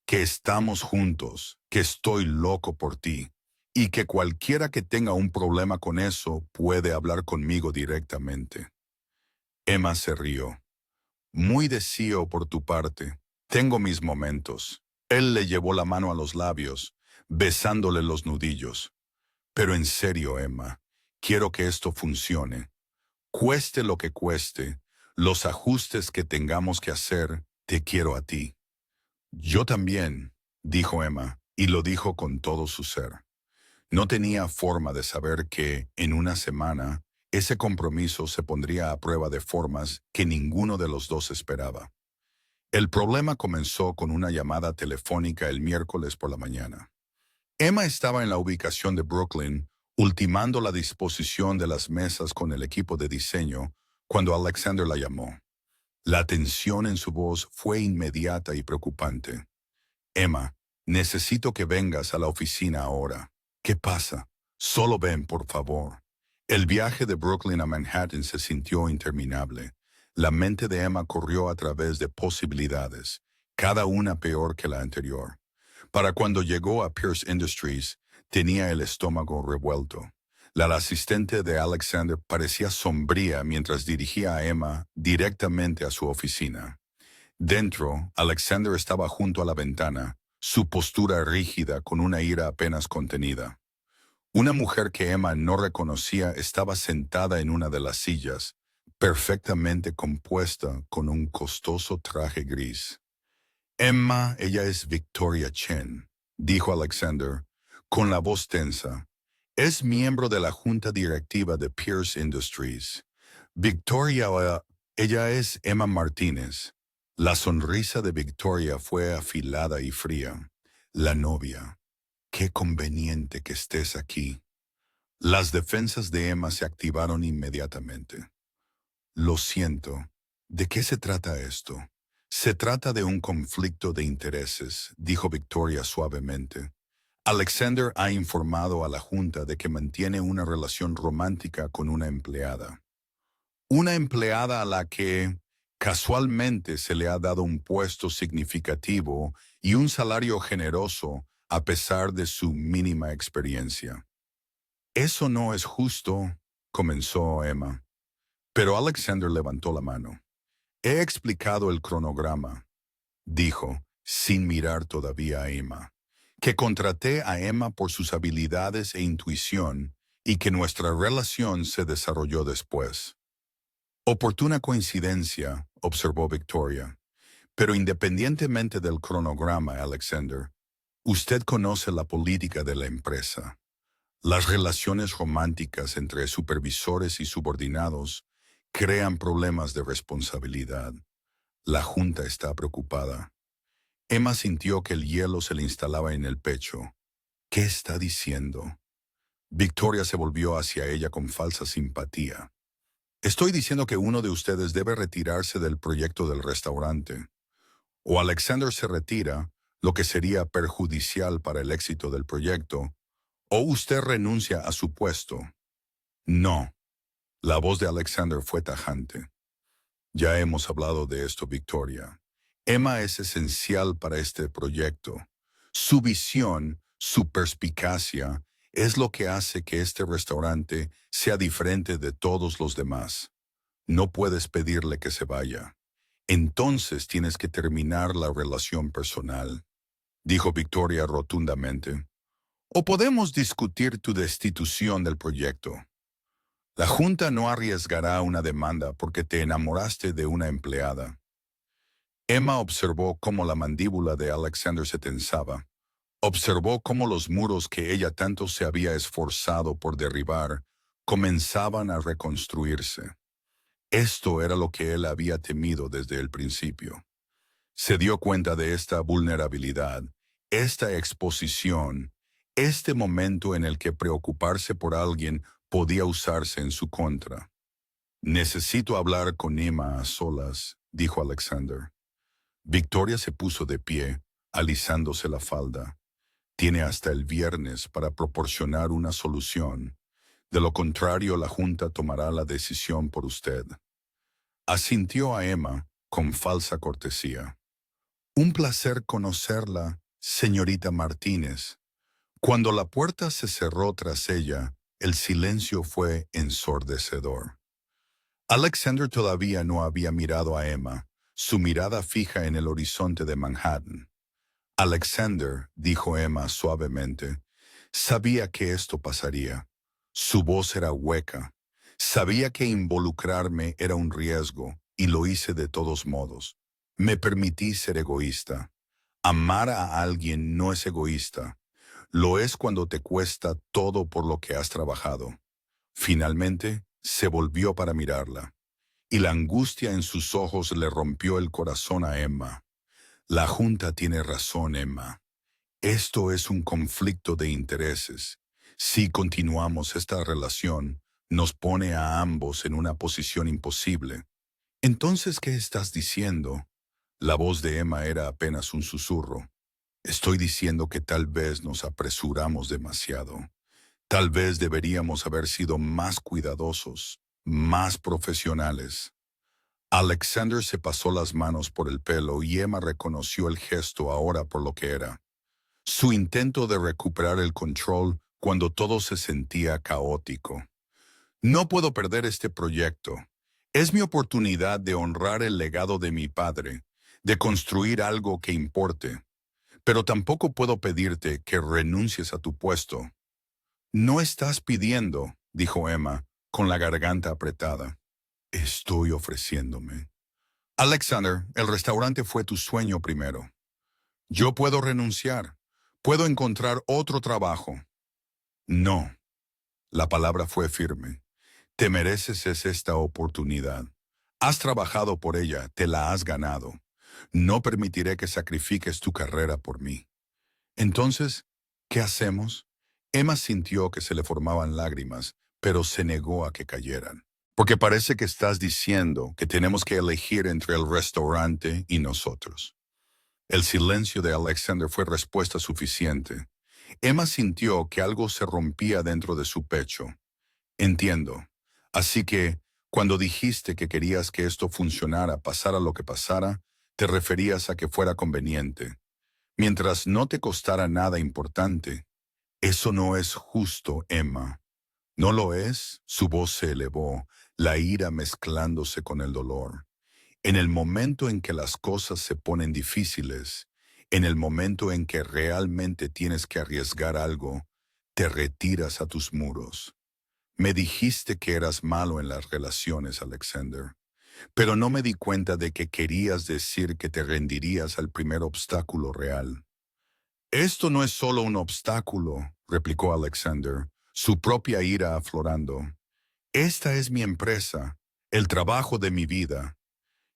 que estamos juntos, que estoy loco por ti, y que cualquiera que tenga un problema con eso puede hablar conmigo directamente. Emma se rió. Muy deseo por tu parte. Tengo mis momentos. Él le llevó la mano a los labios, besándole los nudillos. Pero en serio, Emma, quiero que esto funcione. Cueste lo que cueste, los ajustes que tengamos que hacer, te quiero a ti. Yo también, dijo Emma, y lo dijo con todo su ser. No tenía forma de saber que, en una semana, ese compromiso se pondría a prueba de formas que ninguno de los dos esperaba. El problema comenzó con una llamada telefónica el miércoles por la mañana. Emma estaba en la ubicación de Brooklyn, ultimando la disposición de las mesas con el equipo de diseño, cuando Alexander la llamó. La tensión en su voz fue inmediata y preocupante. Emma, necesito que vengas a la oficina ahora. ¿Qué pasa? Solo ven, por favor. El viaje de Brooklyn a Manhattan se sintió interminable. La mente de Emma corrió a través de posibilidades, cada una peor que la anterior. Para cuando llegó a Pierce Industries, tenía el estómago revuelto. La asistente de Alexander parecía sombría mientras dirigía a Emma directamente a su oficina. Dentro, Alexander estaba junto a la ventana, su postura rígida con una ira apenas contenida. Una mujer que Emma no reconocía estaba sentada en una de las sillas, perfectamente compuesta con un costoso traje gris. Emma, ella es Victoria Chen, dijo Alexander, con la voz tensa. Es miembro de la junta directiva de Pierce Industries. Victoria, ella es Emma Martínez. La sonrisa de Victoria fue afilada y fría. La novia. Qué conveniente que estés aquí. Las defensas de Emma se activaron inmediatamente. Lo siento. ¿De qué se trata esto? Se trata de un conflicto de intereses, dijo Victoria suavemente. Alexander ha informado a la Junta de que mantiene una relación romántica con una empleada. Una empleada a la que, casualmente, se le ha dado un puesto significativo y un salario generoso a pesar de su mínima experiencia. Eso no es justo, comenzó Emma. Pero Alexander levantó la mano. He explicado el cronograma, dijo, sin mirar todavía a Emma, que contraté a Emma por sus habilidades e intuición y que nuestra relación se desarrolló después. Oportuna coincidencia, observó Victoria. Pero independientemente del cronograma, Alexander, usted conoce la política de la empresa. Las relaciones románticas entre supervisores y subordinados crean problemas de responsabilidad. La Junta está preocupada. Emma sintió que el hielo se le instalaba en el pecho. ¿Qué está diciendo? Victoria se volvió hacia ella con falsa simpatía. Estoy diciendo que uno de ustedes debe retirarse del proyecto del restaurante. O Alexander se retira, lo que sería perjudicial para el éxito del proyecto, o usted renuncia a su puesto. No. La voz de Alexander fue tajante. Ya hemos hablado de esto, Victoria. Emma es esencial para este proyecto. Su visión, su perspicacia, es lo que hace que este restaurante sea diferente de todos los demás. No puedes pedirle que se vaya. Entonces tienes que terminar la relación personal, dijo Victoria rotundamente. O podemos discutir tu destitución del proyecto. La Junta no arriesgará una demanda porque te enamoraste de una empleada. Emma observó cómo la mandíbula de Alexander se tensaba. Observó cómo los muros que ella tanto se había esforzado por derribar comenzaban a reconstruirse. Esto era lo que él había temido desde el principio. Se dio cuenta de esta vulnerabilidad, esta exposición, este momento en el que preocuparse por alguien podía usarse en su contra. Necesito hablar con Emma a solas, dijo Alexander. Victoria se puso de pie, alisándose la falda. Tiene hasta el viernes para proporcionar una solución. De lo contrario, la Junta tomará la decisión por usted. Asintió a Emma con falsa cortesía. Un placer conocerla, señorita Martínez. Cuando la puerta se cerró tras ella, el silencio fue ensordecedor. Alexander todavía no había mirado a Emma, su mirada fija en el horizonte de Manhattan. Alexander, dijo Emma suavemente, sabía que esto pasaría. Su voz era hueca. Sabía que involucrarme era un riesgo, y lo hice de todos modos. Me permití ser egoísta. Amar a alguien no es egoísta. Lo es cuando te cuesta todo por lo que has trabajado. Finalmente, se volvió para mirarla, y la angustia en sus ojos le rompió el corazón a Emma. La Junta tiene razón, Emma. Esto es un conflicto de intereses. Si continuamos esta relación, nos pone a ambos en una posición imposible. Entonces, ¿qué estás diciendo? La voz de Emma era apenas un susurro. Estoy diciendo que tal vez nos apresuramos demasiado. Tal vez deberíamos haber sido más cuidadosos, más profesionales. Alexander se pasó las manos por el pelo y Emma reconoció el gesto ahora por lo que era. Su intento de recuperar el control cuando todo se sentía caótico. No puedo perder este proyecto. Es mi oportunidad de honrar el legado de mi padre, de construir algo que importe. Pero tampoco puedo pedirte que renuncies a tu puesto. No estás pidiendo, dijo Emma, con la garganta apretada. Estoy ofreciéndome. Alexander, el restaurante fue tu sueño primero. Yo puedo renunciar. Puedo encontrar otro trabajo. No. La palabra fue firme. Te mereces esta oportunidad. Has trabajado por ella, te la has ganado. No permitiré que sacrifiques tu carrera por mí. Entonces, ¿qué hacemos? Emma sintió que se le formaban lágrimas, pero se negó a que cayeran. Porque parece que estás diciendo que tenemos que elegir entre el restaurante y nosotros. El silencio de Alexander fue respuesta suficiente. Emma sintió que algo se rompía dentro de su pecho. Entiendo. Así que, cuando dijiste que querías que esto funcionara, pasara lo que pasara, te referías a que fuera conveniente. Mientras no te costara nada importante. Eso no es justo, Emma. ¿No lo es? Su voz se elevó, la ira mezclándose con el dolor. En el momento en que las cosas se ponen difíciles, en el momento en que realmente tienes que arriesgar algo, te retiras a tus muros. Me dijiste que eras malo en las relaciones, Alexander, pero no me di cuenta de que querías decir que te rendirías al primer obstáculo real. Esto no es solo un obstáculo, replicó Alexander, su propia ira aflorando. Esta es mi empresa, el trabajo de mi vida.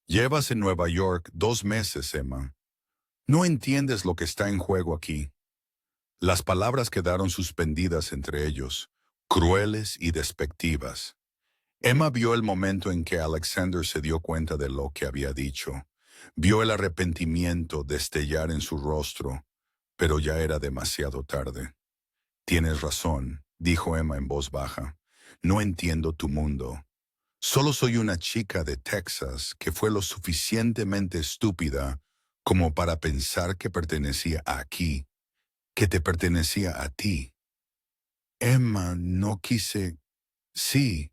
Llevas en Nueva York 2 meses, Emma. No entiendes lo que está en juego aquí. Las palabras quedaron suspendidas entre ellos, crueles y despectivas. Emma vio el momento en que Alexander se dio cuenta de lo que había dicho. Vio el arrepentimiento destellar en su rostro, pero ya era demasiado tarde. Tienes razón, dijo Emma en voz baja. No entiendo tu mundo. Solo soy una chica de Texas que fue lo suficientemente estúpida como para pensar que pertenecía aquí, que te pertenecía a ti. Emma, no quise. Sí,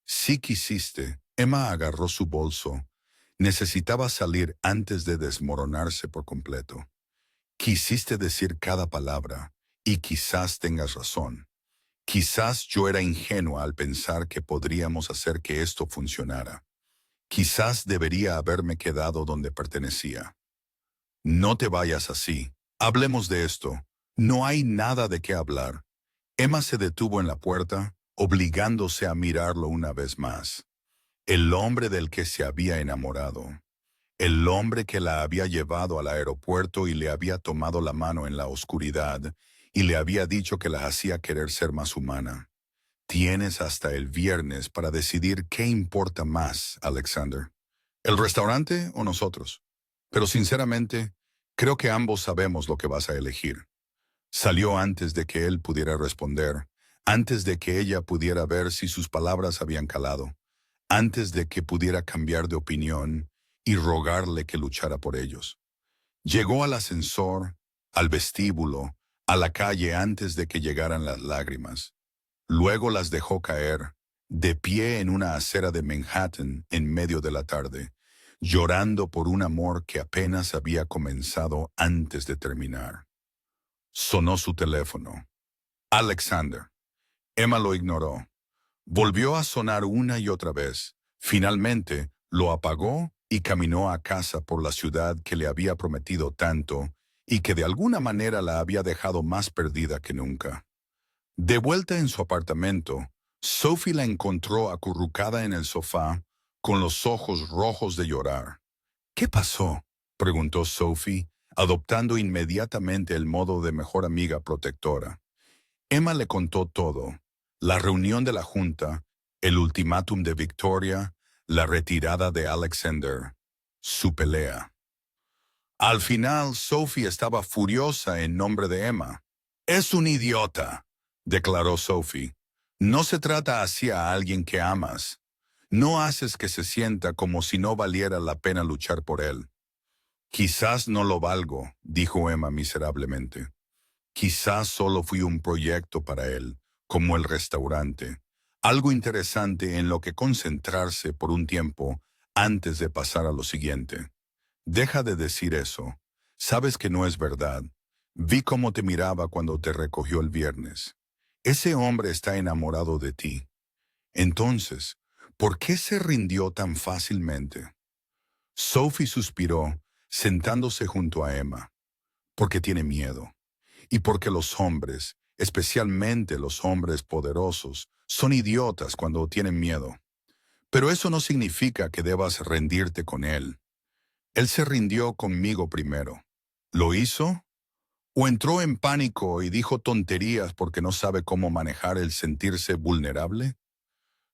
sí quisiste. Emma agarró su bolso. Necesitaba salir antes de desmoronarse por completo. Quisiste decir cada palabra, y quizás tengas razón. Quizás yo era ingenua al pensar que podríamos hacer que esto funcionara. Quizás debería haberme quedado donde pertenecía. No te vayas así. Hablemos de esto. No hay nada de qué hablar. Emma se detuvo en la puerta, obligándose a mirarlo una vez más. El hombre del que se había enamorado. El hombre que la había llevado al aeropuerto y le había tomado la mano en la oscuridad y le había dicho que la hacía querer ser más humana. Tienes hasta el viernes para decidir qué importa más, Alexander. ¿El restaurante o nosotros? Pero sinceramente, creo que ambos sabemos lo que vas a elegir. Salió antes de que él pudiera responder, antes de que ella pudiera ver si sus palabras habían calado, antes de que pudiera cambiar de opinión y rogarle que luchara por ellos. Llegó al ascensor, al vestíbulo, a la calle antes de que llegaran las lágrimas. Luego las dejó caer, de pie en una acera de Manhattan en medio de la tarde, llorando por un amor que apenas había comenzado antes de terminar. Sonó su teléfono. Alexander. Emma lo ignoró. Volvió a sonar una y otra vez. Finalmente, lo apagó y caminó a casa por la ciudad que le había prometido tanto y que de alguna manera la había dejado más perdida que nunca. De vuelta en su apartamento, Sophie la encontró acurrucada en el sofá, con los ojos rojos de llorar. ¿Qué pasó?, preguntó Sophie, adoptando inmediatamente el modo de mejor amiga protectora. Emma le contó todo: la reunión de la junta, el ultimátum de Victoria, la retirada de Alexander, su pelea. Al final, Sophie estaba furiosa en nombre de Emma. «Es un idiota», declaró Sophie. «No se trata así a alguien que amas. No haces que se sienta como si no valiera la pena luchar por él». «Quizás no lo valgo», dijo Emma miserablemente. «Quizás solo fui un proyecto para él, como el restaurante. Algo interesante en lo que concentrarse por un tiempo antes de pasar a lo siguiente. Deja de decir eso. Sabes que no es verdad. Vi cómo te miraba cuando te recogió el viernes. Ese hombre está enamorado de ti. Entonces, ¿por qué se rindió tan fácilmente?» Sophie suspiró, sentándose junto a Emma. «Porque tiene miedo. Y porque los hombres, especialmente los hombres poderosos, son idiotas cuando tienen miedo. Pero eso no significa que debas rendirte con él. Él se rindió conmigo primero. ¿Lo hizo? ¿O entró en pánico y dijo tonterías porque no sabe cómo manejar el sentirse vulnerable?»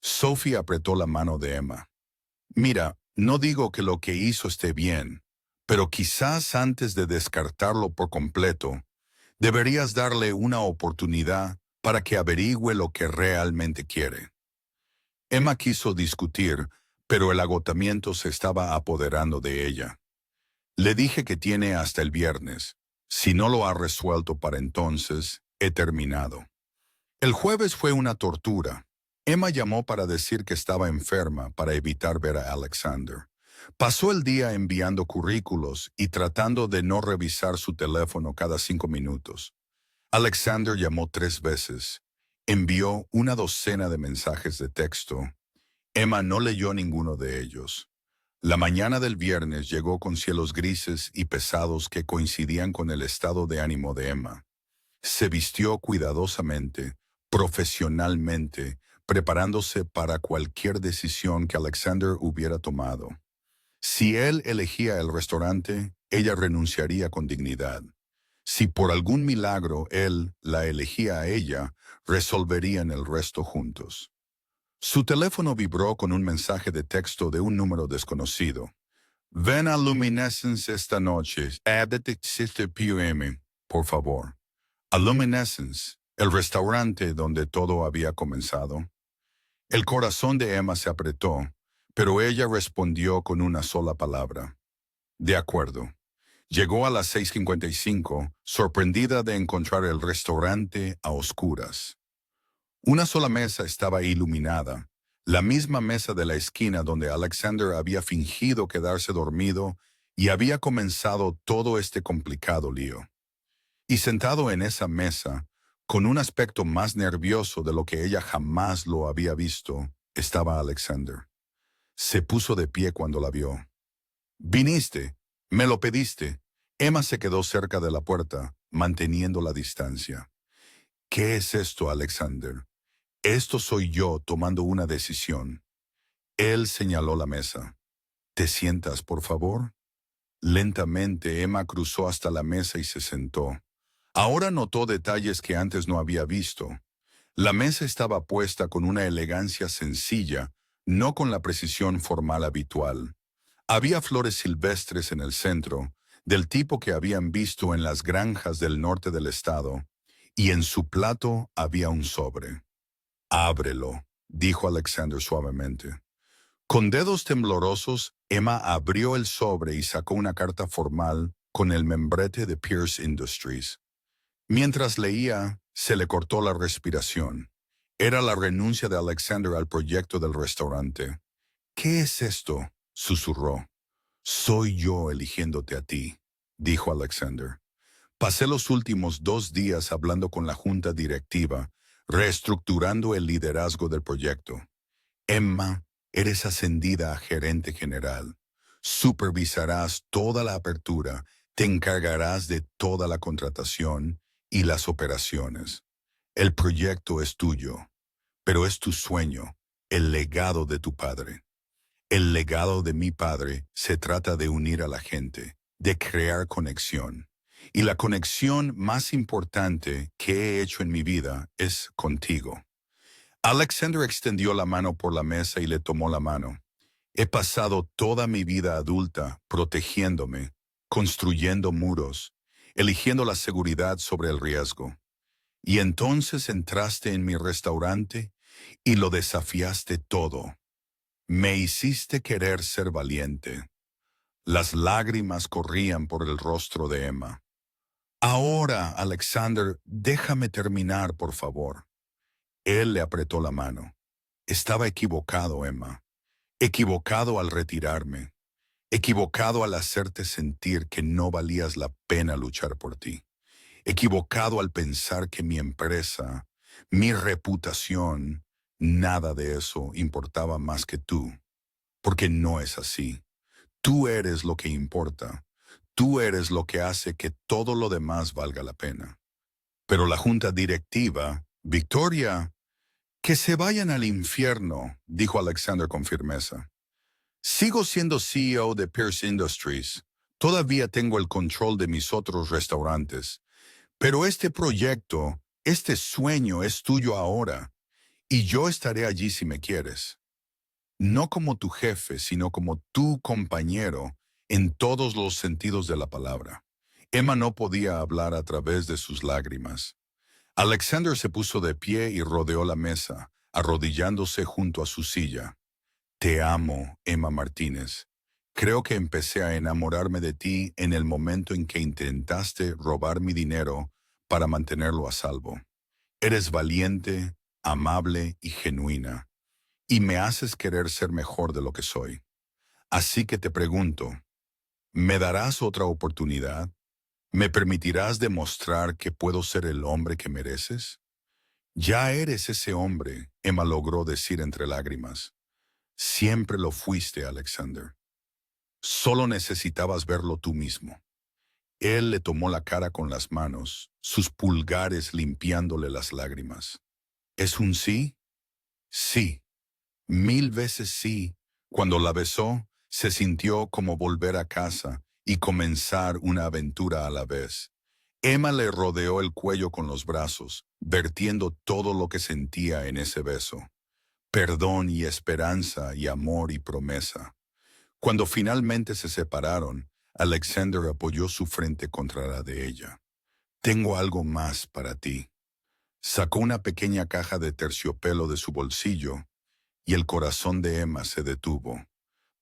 Sophie apretó la mano de Emma. «Mira, no digo que lo que hizo esté bien, pero quizás antes de descartarlo por completo, deberías darle una oportunidad para que averigüe lo que realmente quiere». Emma quiso discutir, pero el agotamiento se estaba apoderando de ella. «Le dije que tiene hasta el viernes. Si no lo ha resuelto para entonces, he terminado». El jueves fue una tortura. Emma llamó para decir que estaba enferma para evitar ver a Alexander. Pasó el día enviando currículos y tratando de no revisar su teléfono cada 5 minutos. Alexander llamó 3 veces. Envió una docena de mensajes de texto. Emma no leyó ninguno de ellos. La mañana del viernes llegó con cielos grises y pesados que coincidían con el estado de ánimo de Emma. Se vistió cuidadosamente, profesionalmente, preparándose para cualquier decisión que Alexander hubiera tomado. Si él elegía el restaurante, ella renunciaría con dignidad. Si por algún milagro él la elegía a ella, resolverían el resto juntos. Su teléfono vibró con un mensaje de texto de un número desconocido. Ven a Luminescence esta noche, a 7 p.m., por favor. A Luminescence, el restaurante donde todo había comenzado. El corazón de Emma se apretó, pero ella respondió con una sola palabra. De acuerdo. Llegó a las 6:55, sorprendida de encontrar el restaurante a oscuras. Una sola mesa estaba iluminada, la misma mesa de la esquina donde Alexander había fingido quedarse dormido y había comenzado todo este complicado lío. Y sentado en esa mesa, con un aspecto más nervioso de lo que ella jamás lo había visto, estaba Alexander. Se puso de pie cuando la vio. «Viniste, me lo pediste». Emma se quedó cerca de la puerta, manteniendo la distancia. «¿Qué es esto, Alexander? Esto soy yo tomando una decisión». Él señaló la mesa. «¿Te sientas, por favor?» Lentamente, Emma cruzó hasta la mesa y se sentó. Ahora notó detalles que antes no había visto. La mesa estaba puesta con una elegancia sencilla, no con la precisión formal habitual. Había flores silvestres en el centro, del tipo que habían visto en las granjas del norte del estado, y en su plato había un sobre. «Ábrelo», dijo Alexander suavemente. Con dedos temblorosos, Emma abrió el sobre y sacó una carta formal con el membrete de Pierce Industries. Mientras leía, se le cortó la respiración. Era la renuncia de Alexander al proyecto del restaurante. «¿Qué es esto?», susurró. «Soy yo eligiéndote a ti», dijo Alexander. «Pasé los últimos 2 días hablando con la junta directiva, reestructurando el liderazgo del proyecto. Emma, eres ascendida a gerente general. Supervisarás toda la apertura, te encargarás de toda la contratación y las operaciones. El proyecto es tuyo, pero es tu sueño, el legado de tu padre. El legado de mi padre se trata de unir a la gente, de crear conexión. Y la conexión más importante que he hecho en mi vida es contigo». Alexander extendió la mano por la mesa y le tomó la mano. «He pasado toda mi vida adulta protegiéndome, construyendo muros, eligiendo la seguridad sobre el riesgo. Y entonces entraste en mi restaurante y lo desafiaste todo. Me hiciste querer ser valiente». Las lágrimas corrían por el rostro de Emma. «Ahora, Alexander, déjame terminar, por favor». Él le apretó la mano. «Estaba equivocado, Emma. Equivocado al retirarme. Equivocado al hacerte sentir que no valías la pena luchar por ti. Equivocado al pensar que mi empresa, mi reputación, nada de eso importaba más que tú. Porque no es así. Tú eres lo que importa. Tú eres lo que hace que todo lo demás valga la pena. Pero la junta directiva, Victoria, que se vayan al infierno», dijo Alexander con firmeza. «Sigo siendo CEO de Pierce Industries. Todavía tengo el control de mis otros restaurantes. Pero este proyecto, este sueño es tuyo ahora, y yo estaré allí si me quieres. No como tu jefe, sino como tu compañero en todos los sentidos de la palabra». Emma no podía hablar a través de sus lágrimas. Alexander se puso de pie y rodeó la mesa, arrodillándose junto a su silla. «Te amo, Emma Martínez. Creo que empecé a enamorarme de ti en el momento en que intentaste robar mi dinero para mantenerlo a salvo. Eres valiente, amable y genuina, y me haces querer ser mejor de lo que soy. Así que te pregunto, ¿me darás otra oportunidad? ¿Me permitirás demostrar que puedo ser el hombre que mereces?» «Ya eres ese hombre», Emma logró decir entre lágrimas. «Siempre lo fuiste, Alexander. Solo necesitabas verlo tú mismo». Él le tomó la cara con las manos, sus pulgares limpiándole las lágrimas. «¿Es un sí?» «Sí. 1000 veces sí». Cuando la besó, Se sintió como volver a casa y comenzar una aventura a la vez. Emma le rodeó el cuello con los brazos, vertiendo todo lo que sentía en ese beso. Perdón y esperanza y amor y promesa. Cuando finalmente se separaron, Alexander apoyó su frente contra la de ella. Tengo algo más para ti. Sacó una pequeña caja de terciopelo de su bolsillo y el corazón de Emma se detuvo.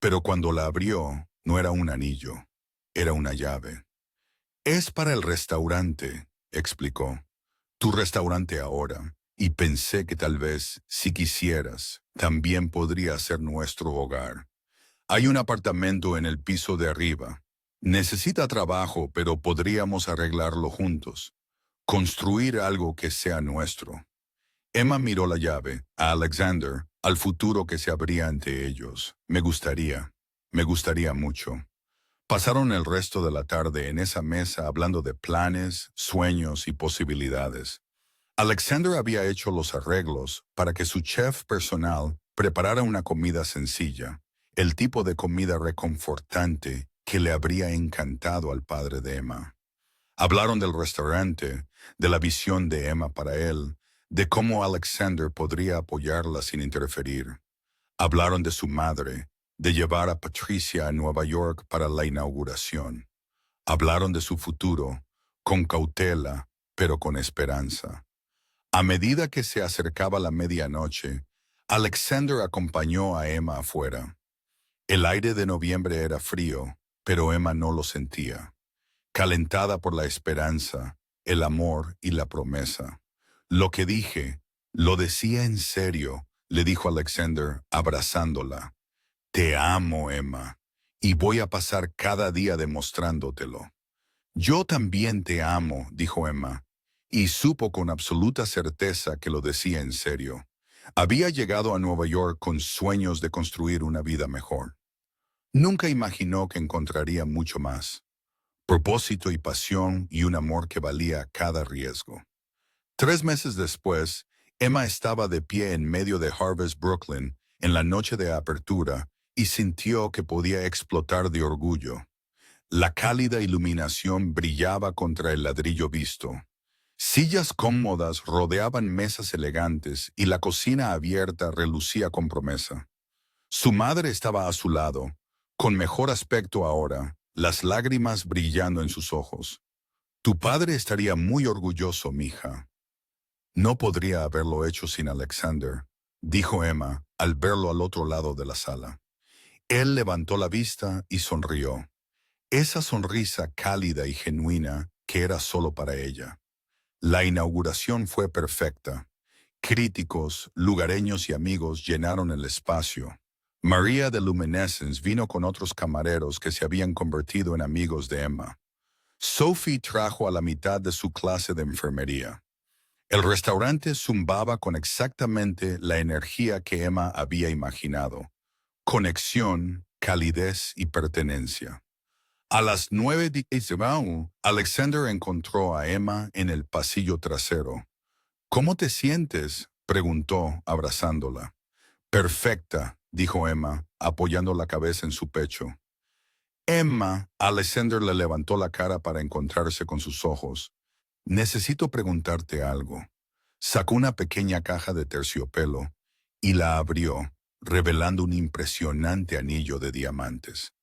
Pero cuando la abrió, no era un anillo, era una llave. Es para el restaurante, explicó. Tu restaurante ahora. Y pensé que tal vez, si quisieras, también podría ser nuestro hogar. Hay un apartamento en el piso de arriba. Necesita trabajo, pero podríamos arreglarlo juntos. Construir algo que sea nuestro. Emma miró la llave, a Alexander, al futuro que se abría ante ellos. Me gustaría mucho. Pasaron el resto de la tarde en esa mesa hablando de planes, sueños y posibilidades. Alexander había hecho los arreglos para que su chef personal preparara una comida sencilla, el tipo de comida reconfortante que le habría encantado al padre de Emma. Hablaron del restaurante, de la visión de Emma para él, de cómo Alexander podría apoyarla sin interferir. Hablaron de su madre, de llevar a Patricia a Nueva York para la inauguración. Hablaron de su futuro, con cautela, pero con esperanza. A medida que se acercaba la medianoche, Alexander acompañó a Emma afuera. El aire de noviembre era frío, pero Emma no lo sentía. Calentada por la esperanza, el amor y la promesa. Lo que dije, lo decía en serio, le dijo Alexander, abrazándola. Te amo, Emma, y voy a pasar cada día demostrándotelo. Yo también te amo, dijo Emma, y supo con absoluta certeza que lo decía en serio. Había llegado a Nueva York con sueños de construir una vida mejor. Nunca imaginó que encontraría mucho más. Propósito y pasión y un amor que valía cada riesgo. 3 meses después, Emma estaba de pie en medio de Harvest, Brooklyn, en la noche de apertura, y sintió que podía explotar de orgullo. La cálida iluminación brillaba contra el ladrillo visto. Sillas cómodas rodeaban mesas elegantes y la cocina abierta relucía con promesa. Su madre estaba a su lado, con mejor aspecto ahora, las lágrimas brillando en sus ojos. Tu padre estaría muy orgulloso, mija. No podría haberlo hecho sin Alexander, dijo Emma al verlo al otro lado de la sala. Él levantó la vista y sonrió. Esa sonrisa cálida y genuina que era solo para ella. La inauguración fue perfecta. Críticos, lugareños y amigos llenaron el espacio. María de Luminescence vino con otros camareros que se habían convertido en amigos de Emma. Sophie trajo a la mitad de su clase de enfermería. El restaurante zumbaba con exactamente la energía que Emma había imaginado. Conexión, calidez y pertenencia. A las 9:10, Alexander encontró a Emma en el pasillo trasero. ¿Cómo te sientes?, preguntó, abrazándola. Perfecta, dijo Emma, apoyando la cabeza en su pecho. Emma, Alexander le levantó la cara para encontrarse con sus ojos. Necesito preguntarte algo. Sacó una pequeña caja de terciopelo y la abrió, revelando un impresionante anillo de diamantes.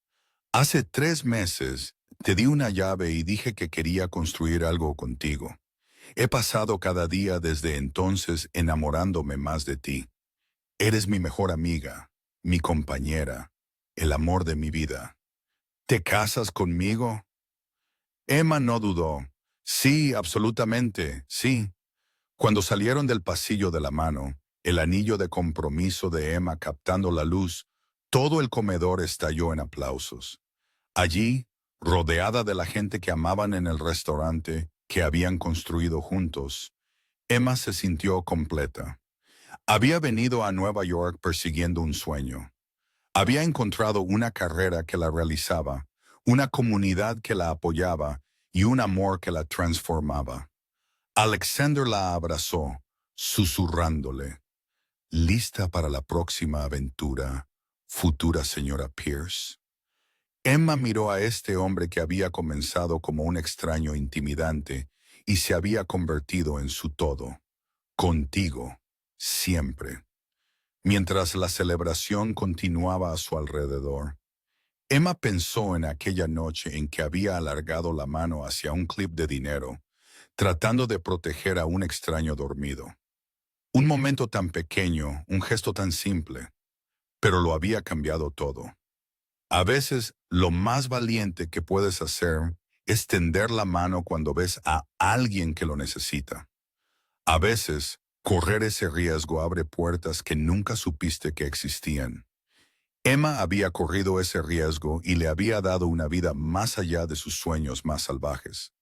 Hace 3 meses te di una llave y dije que quería construir algo contigo. He pasado cada día desde entonces enamorándome más de ti. Eres mi mejor amiga, mi compañera, el amor de mi vida. ¿Te casas conmigo? Emma no dudó. Sí, absolutamente, sí. Cuando salieron del pasillo de la mano, el anillo de compromiso de Emma captando la luz, todo el comedor estalló en aplausos. Allí, rodeada de la gente que amaban en el restaurante que habían construido juntos, Emma se sintió completa. Había venido a Nueva York persiguiendo un sueño. Había encontrado una carrera que la realizaba, una comunidad que la apoyaba y un amor que la transformaba. Alexander la abrazó, susurrándole, «¿Lista para la próxima aventura futura señora Pierce. Emma miró a este hombre que había comenzado como un extraño intimidante y se había convertido en su todo. Contigo, siempre. Mientras la celebración continuaba a su alrededor, Emma pensó en aquella noche en que había alargado la mano hacia un clip de dinero, tratando de proteger a un extraño dormido. Un momento tan pequeño, un gesto tan simple, pero lo había cambiado todo. A veces, lo más valiente que puedes hacer es tender la mano cuando ves a alguien que lo necesita. A veces, correr ese riesgo abre puertas que nunca supiste que existían. Emma había corrido ese riesgo y le había dado una vida más allá de sus sueños más salvajes.